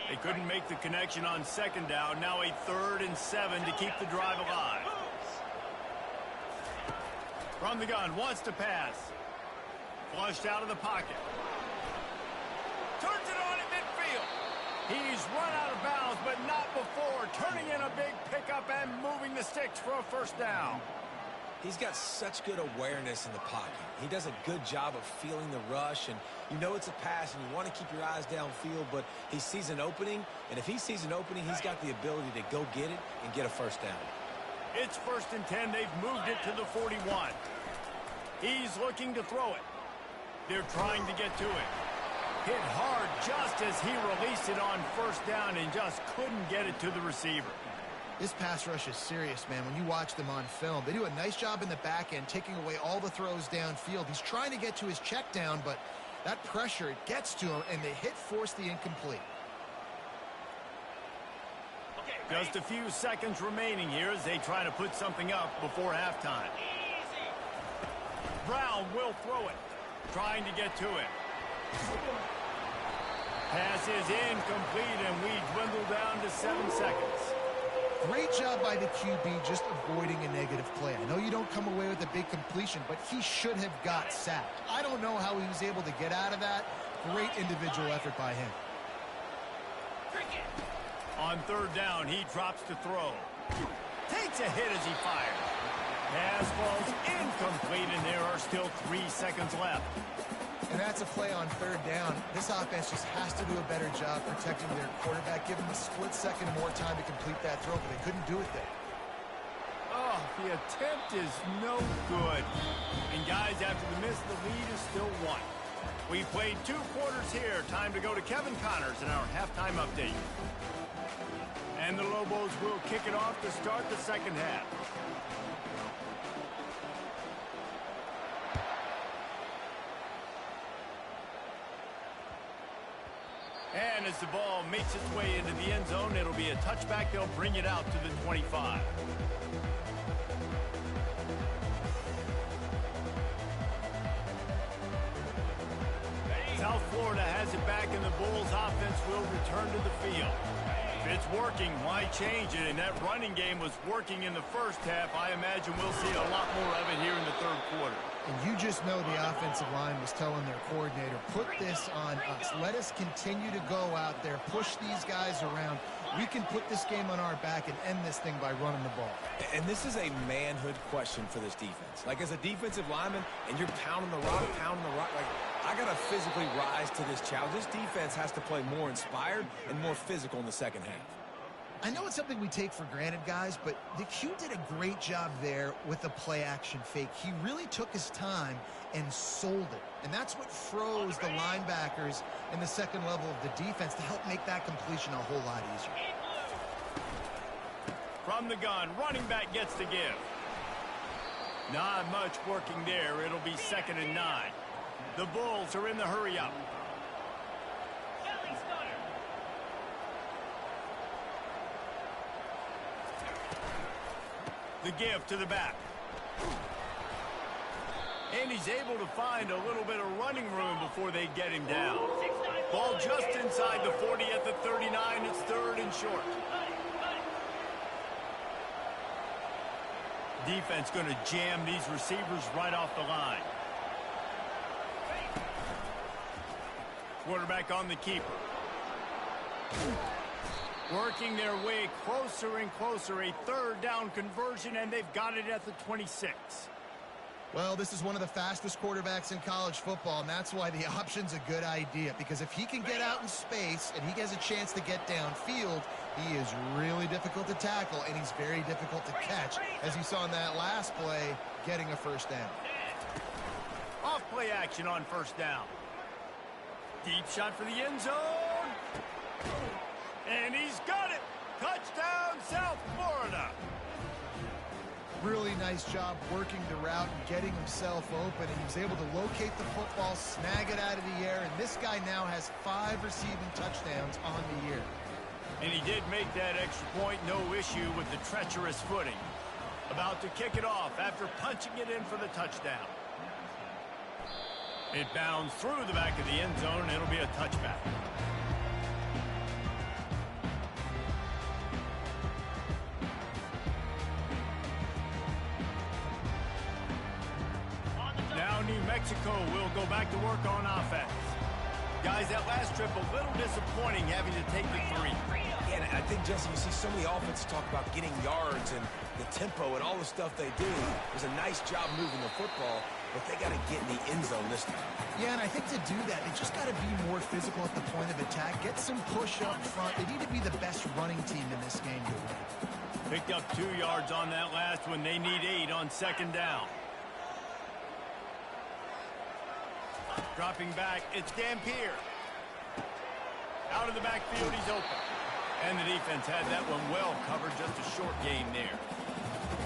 Speaker 1: They couldn't make the connection on 2nd down. Now a 3rd and 7 to keep the drive alive. From the gun, wants to pass. Flushed out of the pocket. Turns it on at midfield. He's run out of bounds, but not before. Turning in a big pickup and moving the sticks for a 1st down.
Speaker 2: He's got such good awareness in the pocket. He does a good job of feeling the rush, and you know it's a pass, and you want to keep your eyes downfield, but he sees an opening, and if he sees an opening, he's got the ability to go get it and get a 1st down.
Speaker 1: It's 1st and 10. They've moved it to the 41. He's looking to throw it. They're trying to get to it. Hit hard just as he released it on first down and just couldn't get it to the receiver.
Speaker 3: This pass rush is serious, man. When you watch them on film, they do a nice job in the back end, taking away all the throws downfield. He's trying to get to his check down, but that pressure, it gets to him, and the hit forced the incomplete.
Speaker 1: Just a few seconds remaining here as they try to put something up before halftime. Brown will throw it, trying to get to it. Pass is incomplete, and we dwindle down to 7 seconds.
Speaker 3: Great job by the QB just avoiding a negative play. I know you don't come away with a big completion, but he should have got sacked. I don't know how he was able to get out of that. Great individual effort by him.
Speaker 1: On third down, he drops to throw. Takes a hit as he fires. Pass falls incomplete, and there are still 3 seconds left.
Speaker 3: And that's a play on third down. This offense just has to do a better job protecting their quarterback. Give him a split second more time to complete that throw, but they couldn't do it there.
Speaker 1: Oh, the attempt is no good. And guys, after the miss, the lead is still 1. We played 2 quarters here. Time to go to Kevin Connors in our halftime update. And the Lobos will kick it off to start the second half. And as the ball makes its way into the end zone, it'll be a touchback. They'll bring it out to the 25. South Florida has it back, and the Bulls offense will return to the field. If it's working, why change it? And that running game was working in the first half. I imagine we'll see a lot more of it here in the third quarter.
Speaker 3: And you just know the offensive line was telling their coordinator, put this on us. Let us continue to go out there, push these guys around. We can put this game on our back and end this thing by running the ball.
Speaker 2: And this is a manhood question for this defense. Like, as a defensive lineman, and you're pounding the rock, like, I got to physically rise to this challenge. This defense has to play more inspired and more physical in the second half.
Speaker 3: I know it's something we take for granted, guys, but the Q did a great job there with the play-action fake. He really took his time and sold it. And that's what froze the linebackers in the second level of the defense to help make that completion a whole lot easier.
Speaker 1: From the gun, running back gets the give. Not much working there. It'll be 2nd and 9. The Bulls are in the hurry-up. The give to the back. And he's able to find a little bit of running room before they get him down. Ball just inside the 40 at the 39. It's 3rd and short. Defense going to jam these receivers right off the line. Quarterback on the keeper. Working their way closer and closer. A 3rd down conversion, and they've got it at the 26.
Speaker 3: Well, this is one of the fastest quarterbacks in college football, and that's why the option's a good idea. Because if he can get out in space and he has a chance to get downfield, he is really difficult to tackle, and he's very difficult to catch, as you saw in that last play, getting a first down.
Speaker 1: Off play action on first down. Deep shot for the end zone. And he's got it. Touchdown, South Florida.
Speaker 3: Really nice job working the route and getting himself open. And he was able to locate the football, snag it out of the air. And this guy now has 5 receiving touchdowns on the year.
Speaker 1: And he did make that extra point. No issue with the treacherous footing. About to kick it off after punching it in for the touchdown. It bounds through the back of the end zone, and it'll be a touchback. Now New Mexico will go back to work on offense. Guys, that last trip a little disappointing having to take the 3.
Speaker 2: Yeah, and I think, Jesse, you see so many offenses talk about getting yards and the tempo and all the stuff they do. It was a nice job moving the football, but they got to get in the end zone this time.
Speaker 3: Yeah, and I think to do that, they just got to be more physical at the point of attack. Get some push up front. They need to be the best running team in this game to win.
Speaker 1: Picked up 2 yards on that last one. They need 8 on 2nd down. Dropping back, it's Dampier. Out of the backfield, he's open. And the defense had that one well covered, just a short gain there.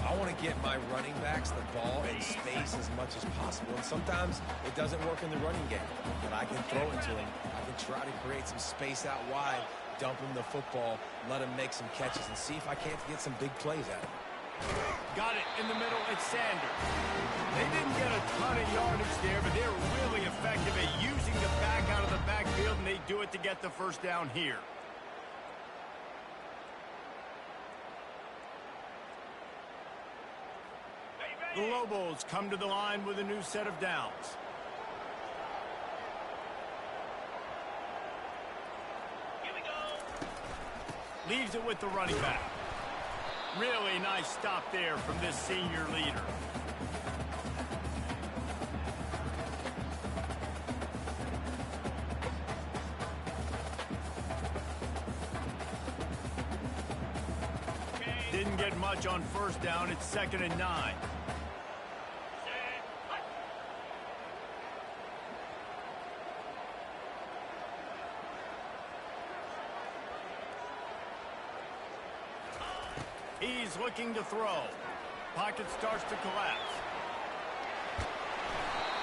Speaker 2: I want to get my running backs the ball in space as much as possible. And sometimes it doesn't work in the running game, but I can throw it to him. I can try to create some space out wide, dump him the football, let him make some catches, and see if I can't get some big plays out of him.
Speaker 1: Got it in the middle, it's Sanders. They didn't get a ton of yardage there, but they're really effective at using the back out of the backfield, and they do it to get the first down here. The Lobos come to the line with a new set of downs.
Speaker 4: Here we go.
Speaker 1: Leaves it with the running back. Really nice stop there from this senior leader. Didn't get much on first down. It's 2nd and 9. He's looking to throw. Pocket starts to collapse.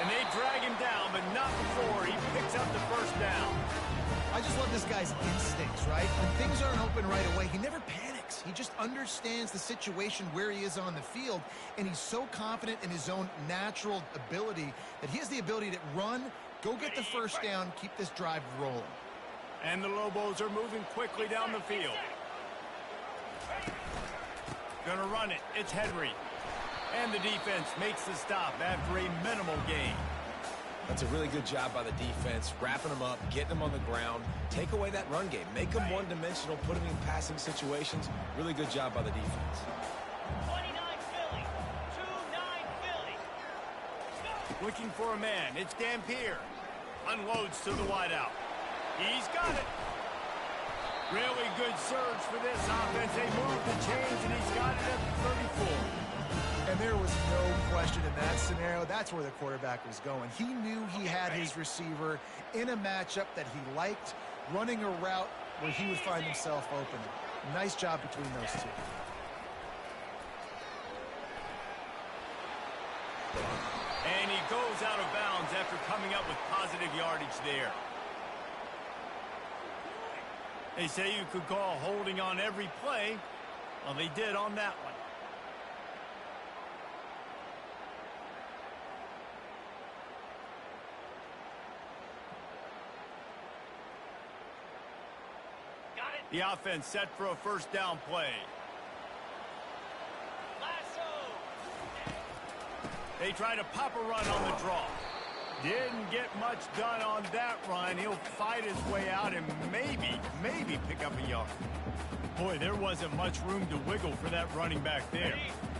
Speaker 1: And they drag him down, but not before he picks up the first down.
Speaker 3: I just love this guy's instincts, right? When things aren't open right away, he never panics. He just understands the situation where he is on the field, and he's so confident in his own natural ability that he has the ability to run, go get the first down, keep this drive rolling.
Speaker 1: And the Lobos are moving quickly down the field. Gonna run it. It's Henry. And the defense makes the stop after a minimal gain.
Speaker 2: That's a really good job by the defense, wrapping them up, getting them on the ground, take away that run game, make them one-dimensional, put them in passing situations. Really good job by the defense.
Speaker 4: 29 Philly. 2-9 Philly.
Speaker 1: Looking for a man. It's Dampier. Unloads to the wideout. He's got it. Really good surge for this offense. They moved the chains, and he's got it at 34.
Speaker 3: And there was no question in that scenario. That's where the quarterback was going. He knew he had his receiver in a matchup that he liked, running a route where he would find himself open. Nice job between those two.
Speaker 1: And he goes out of bounds after coming up with positive yardage there. They say you could call holding on every play. Well, they did on that one.
Speaker 4: Got it.
Speaker 1: The offense set for a first down play.
Speaker 4: Lasso.
Speaker 1: They try to pop a run on the draw. Didn't get much done on that run. He'll fight his way out and maybe pick up a yard. Boy, there wasn't much room to wiggle for that running back there.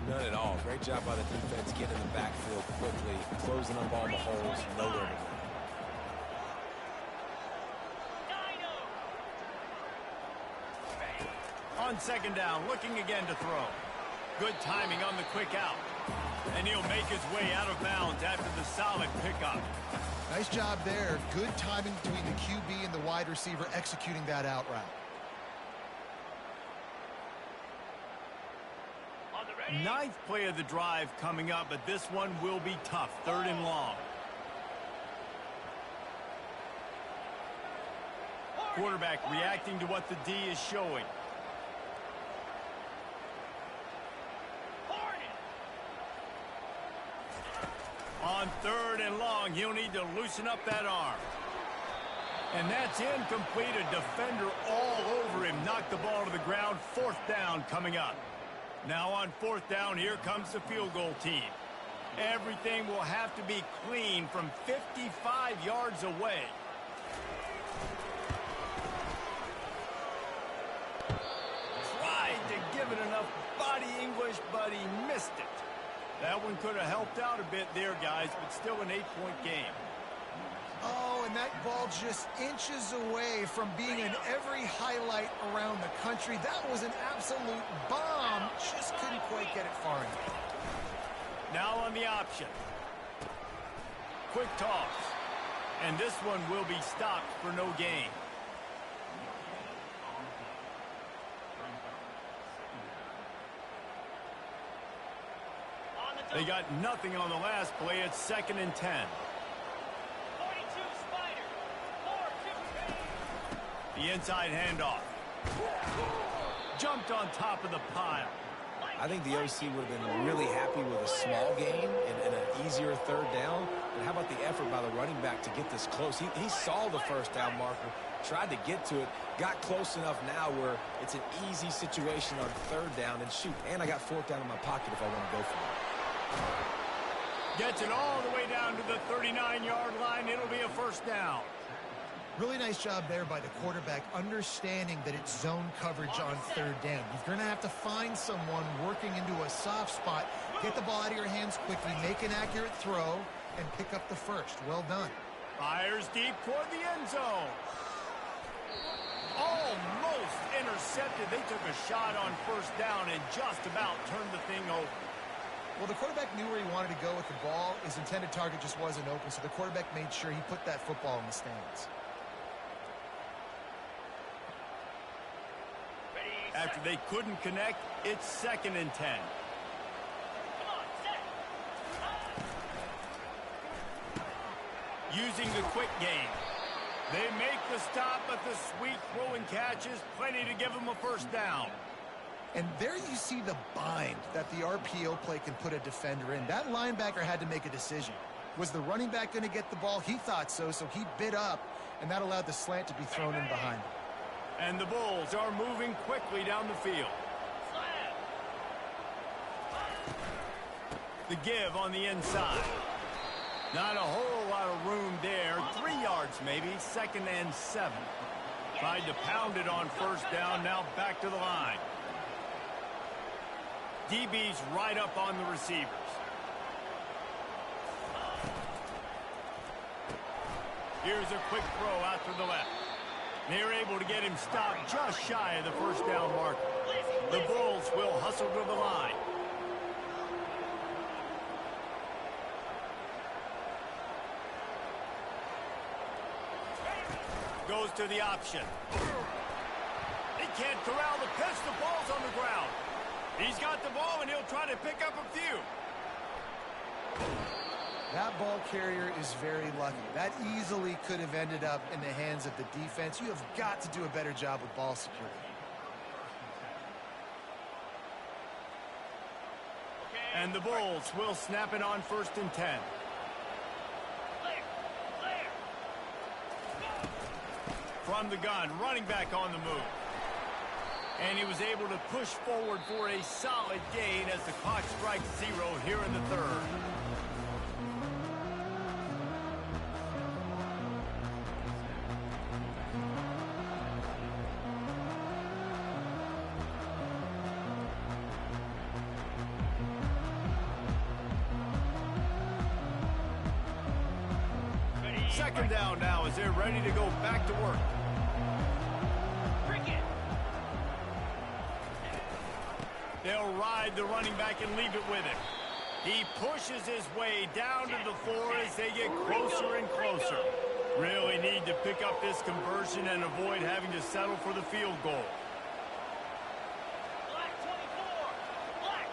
Speaker 2: None at all. Great job by the defense getting in the backfield quickly, closing up all the holes, nowhere to run.
Speaker 1: On second down, looking again to throw. Good timing on the quick out. And he'll make his way out of bounds after the solid pickup.
Speaker 3: Nice job there. Good timing between the QB and the wide receiver executing that out route.
Speaker 4: On the ready.
Speaker 1: Ninth play of the drive coming up, but this one will be tough. 3rd and long. Quarterback reacting to what the D is showing. On 3rd and long, he'll need to loosen up that arm. And that's incomplete. A defender all over him. Knocked the ball to the ground. 4th down coming up. Now on 4th down, here comes the field goal team. Everything will have to be clean from 55 yards away. Tried to give it enough body English, but he missed it. That one could have helped out a bit there, guys, but still an 8-point game.
Speaker 3: Oh, and that ball just inches away from being in every highlight around the country. That was an absolute bomb. Just couldn't quite get it far enough.
Speaker 1: Now on the option. Quick toss. And this one will be stopped for no gain. They got nothing on the last play. It's 2nd and 10.
Speaker 4: 42 Spider. 4-2.
Speaker 1: The inside handoff. Jumped on top of the pile.
Speaker 2: I think the OC would have been really happy with a small gain and an easier 3rd down. But how about the effort by the running back to get this close? He saw the 1st down marker, tried to get to it, got close enough now where it's an easy situation on 3rd down. And shoot, and I got 4th down in my pocket if I want to go for it.
Speaker 1: Gets it all the way down to the 39-yard line. It'll be a 1st down.
Speaker 3: Really nice job there by the quarterback, understanding that it's zone coverage on 3rd down. You're going to have to find someone working into a soft spot, get the ball out of your hands quickly, make an accurate throw, and pick up the 1st. Well done.
Speaker 1: Fires deep toward the end zone. Almost intercepted. They took a shot on 1st down and just about turned the thing over.
Speaker 3: Well, the quarterback knew where he wanted to go with the ball. His intended target just wasn't open, so the quarterback made sure he put that football in the stands.
Speaker 1: After they couldn't connect, it's 2nd and 10.
Speaker 4: Come on, set.
Speaker 1: Using the quick game. They make the stop, but the sweet throw and catch is plenty to give them a 1st down.
Speaker 3: And there you see the bind that the RPO play can put a defender in. That linebacker had to make a decision. Was the running back going to get the ball? He thought so, so he bid up, and that allowed the slant to be thrown in behind him.
Speaker 1: And the Bulls are moving quickly down the field. The give on the inside. Not a whole lot of room there. 3 yards maybe. 2nd and 7. Tried to pound it on 1st down. Now back to the line. DB's right up on the receivers. Here's a quick throw out to the left. They're able to get him stopped just shy of the 1st down marker. The Bulls will hustle to the line. Goes to the option. He can't corral the pitch. The ball's on the ground. He's got the ball, and he'll try to pick up a few.
Speaker 3: That ball carrier is very lucky. That easily could have ended up in the hands of the defense. You have got to do a better job with ball security.
Speaker 1: And the Bulls will snap it on 1st and 10. From the gun, running back on the move. And he was able to push forward for a solid gain as the clock strikes 0 here in the 3rd. Second down now as they're ready to go back to work. They'll ride the running back and leave it with him. He pushes his way down to the 4 as they get closer and closer. Really need to pick up this conversion and avoid having to settle for the field goal.
Speaker 4: Black 24. Black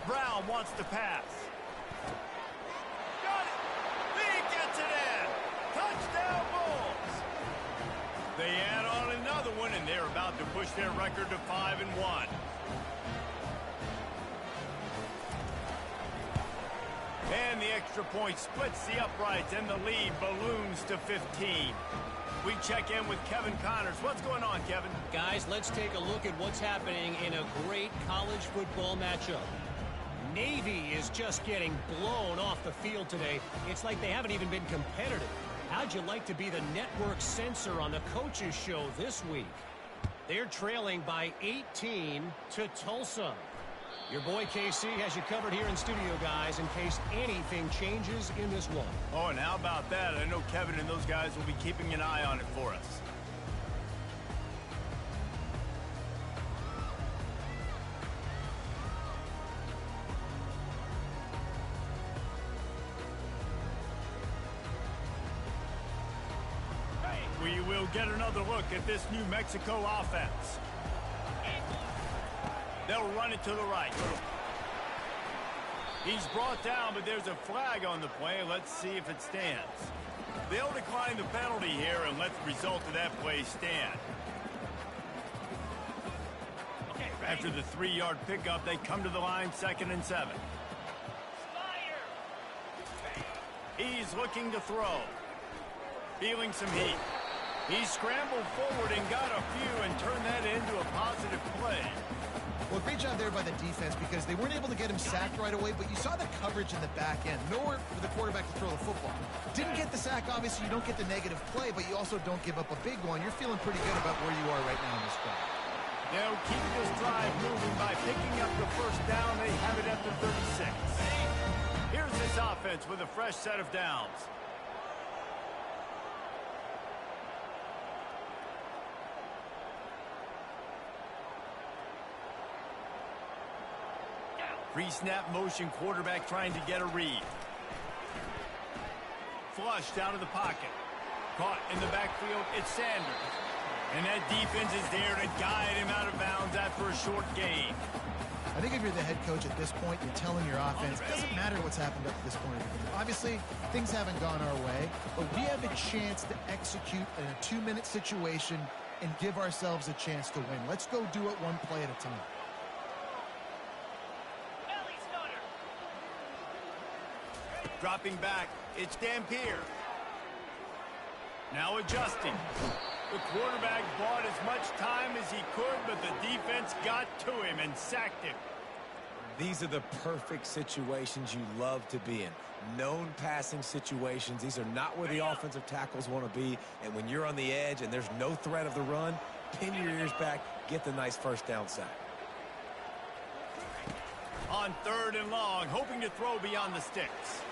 Speaker 4: 24.
Speaker 1: Brown wants to pass. Got it. He gets it in. Touchdown Bulls. They add on another one, and they're about to push their record to 5-1. And the extra point splits the uprights, and the lead balloons to 15. We check in with Kevin Connors. What's going on, Kevin?
Speaker 5: Guys, let's take a look at what's happening in a great college football matchup. Navy is just getting blown off the field today. It's like they haven't even been competitive. How'd you like to be the network censor on the coaches show this week? They're trailing by 18 to Tulsa. Your boy KC has you covered here in studio, guys, in case anything changes in this one.
Speaker 1: Oh, and how about that? I know Kevin and those guys will be keeping an eye on it for us. We'll get another look at this New Mexico offense. They'll run it to the right. He's brought down, but there's a flag on the play. Let's see if it stands. They'll decline the penalty here and let the result of that play stand. After the 3-yard pickup, they come to the line, 2nd and 7. He's looking to throw. Feeling some heat. He scrambled forward and got a few and turned that into a positive play.
Speaker 3: Well, great job there by the defense because they weren't able to get him sacked right away, but you saw the coverage in the back end. Nowhere for the quarterback to throw the football. Didn't get the sack, obviously you don't get the negative play, but you also don't give up a big one. You're feeling pretty good about where you are right now in this drive.
Speaker 1: They'll keep this drive moving by picking up the first down. They have it at the 36. Here's this offense with a fresh set of downs. Pre-snap motion quarterback trying to get a read. Flush down to the pocket. Caught in the backfield, it's Sanders. And that defense is there to guide him out of bounds after a short gain.
Speaker 3: I think if you're the head coach at this point, you're telling your offense, it doesn't matter what's happened up to this point. Obviously, things haven't gone our way, but we have a chance to execute in a 2-minute situation and give ourselves a chance to win. Let's go do it one play at a time.
Speaker 1: Dropping back, it's Dampier. Now adjusting. The quarterback bought as much time as he could, but the defense got to him and sacked him.
Speaker 2: These are the perfect situations you love to be in. Known passing situations. These are not where the offensive tackles want to be. And when you're on the edge and there's no threat of the run, pin your ears back, get the nice first down sack.
Speaker 1: On 3rd and long, hoping to throw beyond the sticks.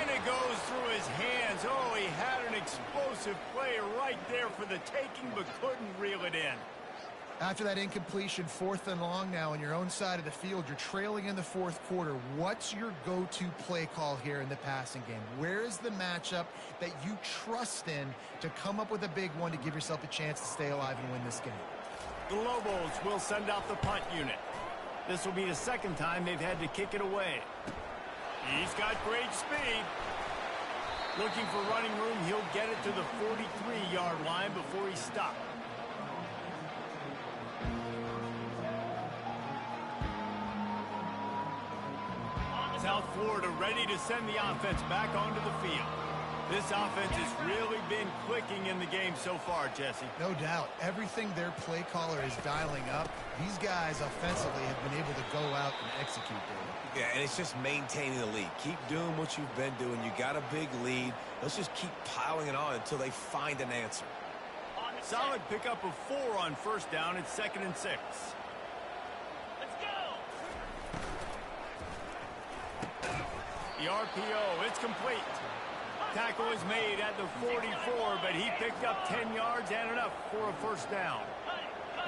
Speaker 1: And it goes through his hands. Oh, he had an explosive play right there for the taking, but couldn't reel it in.
Speaker 3: After that incompletion, 4th and long now on your own side of the field, you're trailing in the 4th quarter. What's your go-to play call here in the passing game? Where is the matchup that you trust in to come up with a big one to give yourself a chance to stay alive and win this game?
Speaker 1: The Lobos will send out the punt unit. This will be the 2nd time they've had to kick it away. He's got great speed. Looking for running room, he'll get it to the 43-yard line before he stopped. South Florida ready to send the offense back onto the field. This offense has really been clicking in the game so far, Jesse.
Speaker 3: No doubt. Everything their play caller is dialing up, these guys offensively have been able to go out and execute, David.
Speaker 2: Yeah, and it's just maintaining the lead. Keep doing what you've been doing. You got a big lead. Let's just keep piling it on until they find an answer.
Speaker 1: Solid pickup of 4 on 1st down. It's 2nd and 6.
Speaker 4: Let's go.
Speaker 1: The RPO, it's complete. Tackle is made at the 44, but he picked up 10 yards and enough for a 1st down.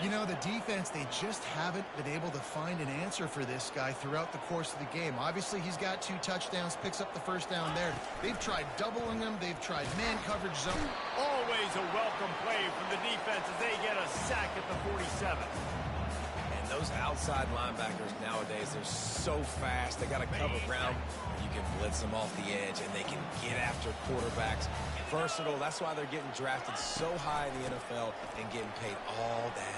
Speaker 3: You know, the defense, they just haven't been able to find an answer for this guy throughout the course of the game. Obviously, he's got 2 touchdowns, picks up the 1st down there. They've tried doubling him. They've tried man coverage zone.
Speaker 1: Always a welcome play from the defense as they get a sack at the 47.
Speaker 2: And those outside linebackers nowadays, they're so fast. They got to cover ground. You can blitz them off the edge, and they can get after quarterbacks. Versatile. That's why they're getting drafted so high in the NFL and getting paid all that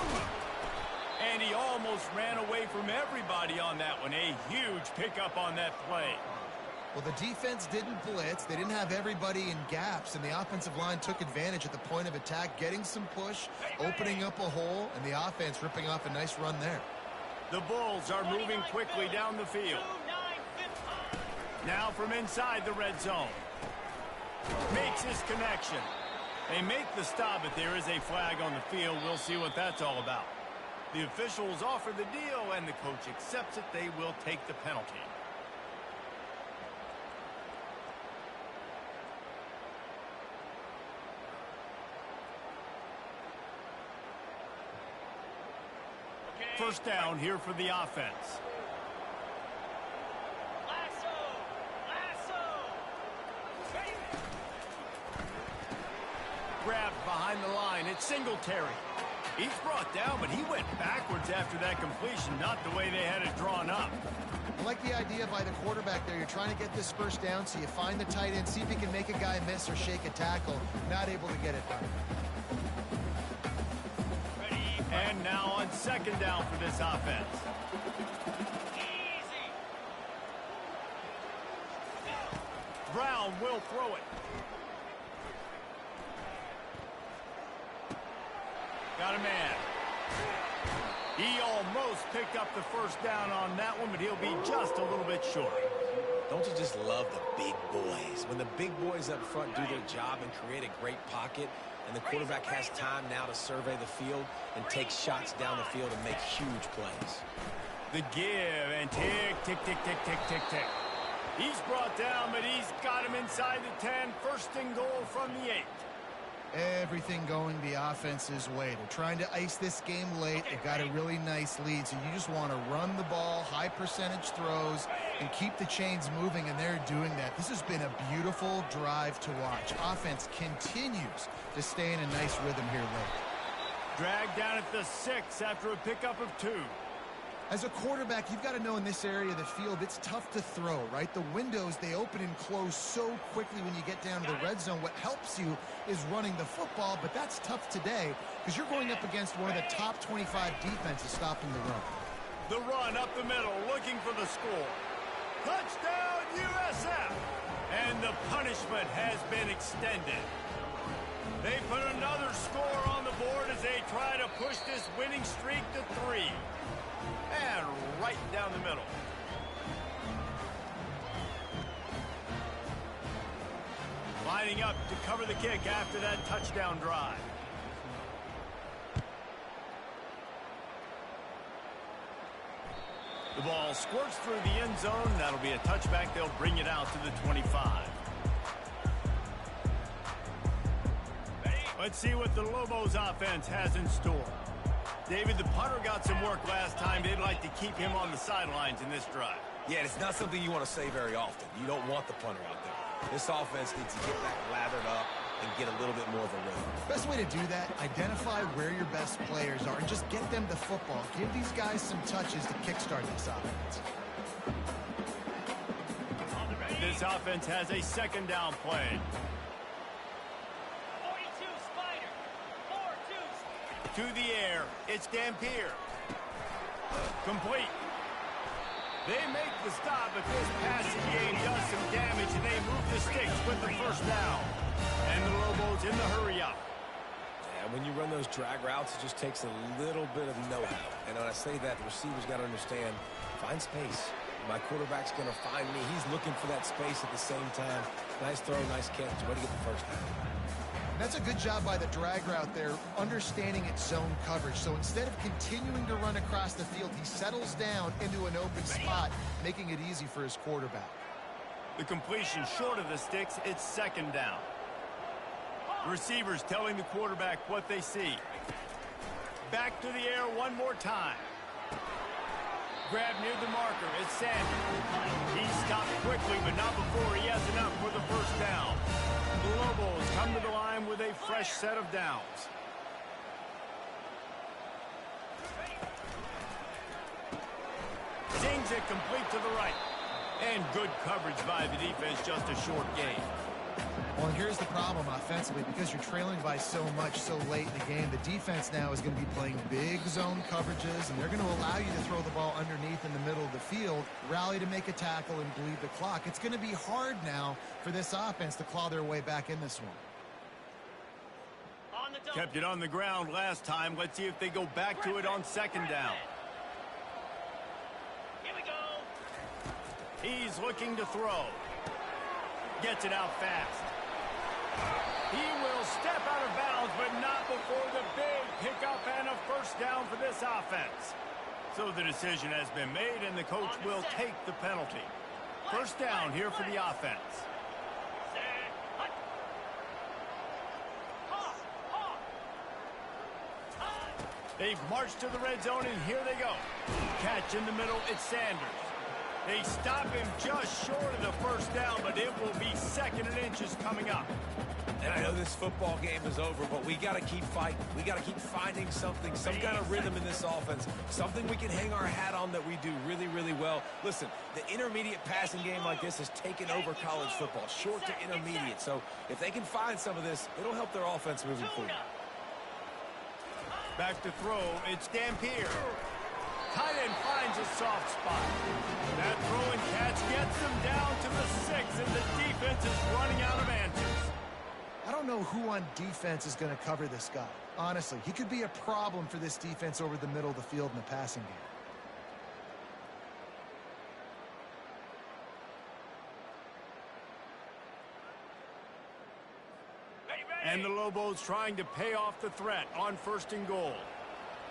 Speaker 2: money.
Speaker 1: And he almost ran away from everybody on that one. A huge pickup on that play.
Speaker 3: Well, the defense didn't blitz. They didn't have everybody in gaps, and the offensive line took advantage at the point of attack, getting some push, opening up a hole, and the offense ripping off a nice run there.
Speaker 1: The Bulls are moving quickly down the field. Now from inside the red zone. Makes his connection. They make the stop, but there is a flag on the field. We'll see what that's all about. The officials offer the deal, and the coach accepts it. They will take the penalty. First down here for the offense. Singletary. He's brought down, but he went backwards after that completion, not the way they had it drawn up.
Speaker 3: I like the idea by the quarterback there. You're trying to get this first down, so you find the tight end, see if he can make a guy miss or shake a tackle. Not able to get it done.
Speaker 1: And now on second down for this offense.
Speaker 4: Easy.
Speaker 1: Brown will throw it. Got a man. He almost picked up the first down on that one, but he'll be just a little bit short.
Speaker 2: Don't you just love the big boys? When the big boys up front do their job and create a great pocket, and the quarterback has time now to survey the field and take shots down the field and make huge plays.
Speaker 1: The give and tick, tick, tick, tick, tick, tick, tick. He's brought down, but he's got him inside the 10. First and goal from the 8.
Speaker 3: Everything going the offense's way. They're trying to ice this game late. They got a really nice lead, so you just want to run the ball, high percentage throws, and keep the chains moving, and they're doing that. This has been a beautiful drive to watch. Offense continues to stay in a nice rhythm here late.
Speaker 1: Dragged down at the 6 after a pickup of 2.
Speaker 3: As a quarterback, you've got to know in this area of the field, it's tough to throw, right? The windows, they open and close so quickly when you get down to the red zone. What helps you is running the football, but that's tough today because you're going up against one of the top 25 defenses stopping the run.
Speaker 1: The run up the middle, looking for the score. Touchdown, USF! And the punishment has been extended. They put another score on the board as they try to push this winning streak to 3. And right down the middle. Lining up to cover the kick after that touchdown drive. The ball squirts through the end zone. That'll be a touchback. They'll bring it out to the 25. Let's see what the Lobos offense has in store. David, the punter got some work last time. They'd like to keep him on the sidelines in this drive.
Speaker 2: Yeah, it's not something you want to say very often. You don't want the punter out there. This offense needs to get back lathered up and get a little bit more of a rhythm.
Speaker 3: Best way to do that, identify where your best players are and just get them the football. Give these guys some touches to kickstart this offense.
Speaker 1: This offense has a second down play.
Speaker 4: 42 Spider. 4-2.
Speaker 1: To the air, it's Dampier. Complete. They make the stop, but this passing game does some damage, and they move the sticks with the first down. And the Lobos in the hurry-up.
Speaker 2: And when you run those drag routes, it just takes a little bit of know-how. And when I say that, the receiver's got to understand, find space. My quarterback's going to find me. He's looking for that space at the same time. Nice throw, nice catch. Way to get the first down.
Speaker 3: That's a good job by the drag route there, understanding its zone coverage. So instead of continuing to run across the field, he settles down into an open spot, making it easy for his quarterback.
Speaker 1: The completion short of the sticks, it's second down. Receivers telling the quarterback what they see. Back to the air one more time. Grab near the marker, it's Sanders. He stopped quickly, but not before he has enough for the first down. The Lobos come to the line with a fresh set of downs. Sings it complete to the right. And good coverage by the defense, just a short gain.
Speaker 3: Well, and here's the problem offensively. Because you're trailing by so much so late in the game, the defense now is going to be playing big zone coverages, and they're going to allow you to throw the ball underneath in the middle of the field, rally to make a tackle, and bleed the clock. It's going to be hard now for this offense to claw their way back in this one.
Speaker 4: On the double.
Speaker 1: Kept it on the ground last time. Let's see if they go back to it on second down.
Speaker 4: Here we go.
Speaker 1: He's looking to throw. Gets it out fast. He will step out of bounds, but not before the big pickup and a first down for this offense. So the decision has been made, and the coach will take the penalty. First down here for the offense.
Speaker 4: Set. Hut. Ha. Ha. Hut.
Speaker 1: They've marched to the red zone, and here they go. Catch in the middle, it's Sanders. They stop him just short of the first down, but it will be second and inches coming up.
Speaker 2: And I know this football game is over, but we got to keep fighting. We got to keep finding something, some kind of rhythm in this offense, something we can hang our hat on that we do really, really well. Listen, the intermediate passing game like this has taken over college football, short to intermediate. So if they can find some of this, it'll help their offense moving forward.
Speaker 1: Back to throw, it's Dampier. Tight end finds a soft spot. That throw and catch gets them down to the 6, and the defense is running out of answers.
Speaker 3: I don't know who on defense is going to cover this guy. Honestly, he could be a problem for this defense over the middle of the field in the passing game.
Speaker 1: And the Lobos trying to pay off the threat on 1st and goal.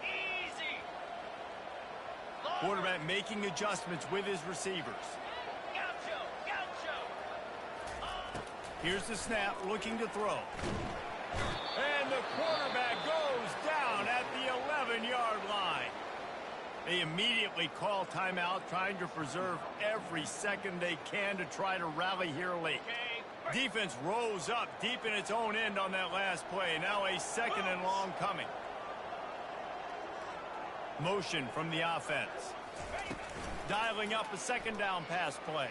Speaker 4: Easy.
Speaker 1: Quarterback making adjustments with his receivers.
Speaker 4: Gaucho.
Speaker 1: Here's the snap, looking to throw. And the quarterback goes down at the 11-yard line. They immediately call timeout, trying to preserve every second they can to try to rally here late. Defense rose up deep in its own end on that last play. Now a 2nd and long coming. Motion from the offense. Dialing up a 2nd down pass play.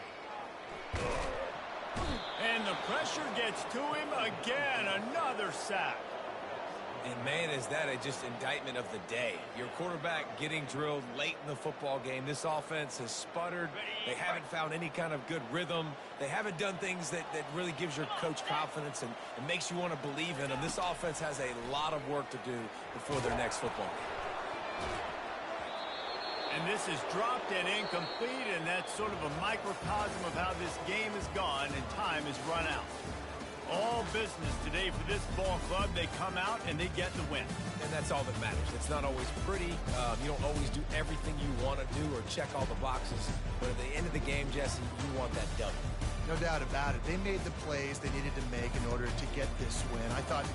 Speaker 1: And the pressure gets to him again. Another sack.
Speaker 2: And, man, is that just indictment of the day. Your quarterback getting drilled late in the football game. This offense has sputtered. They haven't found any kind of good rhythm. They haven't done things that really gives your coach confidence and makes you want to believe in them. This offense has a lot of work to do before their next football game.
Speaker 1: And this is dropped and incomplete, and that's sort of a microcosm of how this game has gone, and time has run out. All business today for this ball club. They come out and they get the win.
Speaker 2: And that's all that matters. It's not always pretty. You don't always do everything you want to do or check all the boxes. But at the end of the game, Jesse, you want that W.
Speaker 3: No doubt about it. They made the plays they needed to make in order to get this win. I thought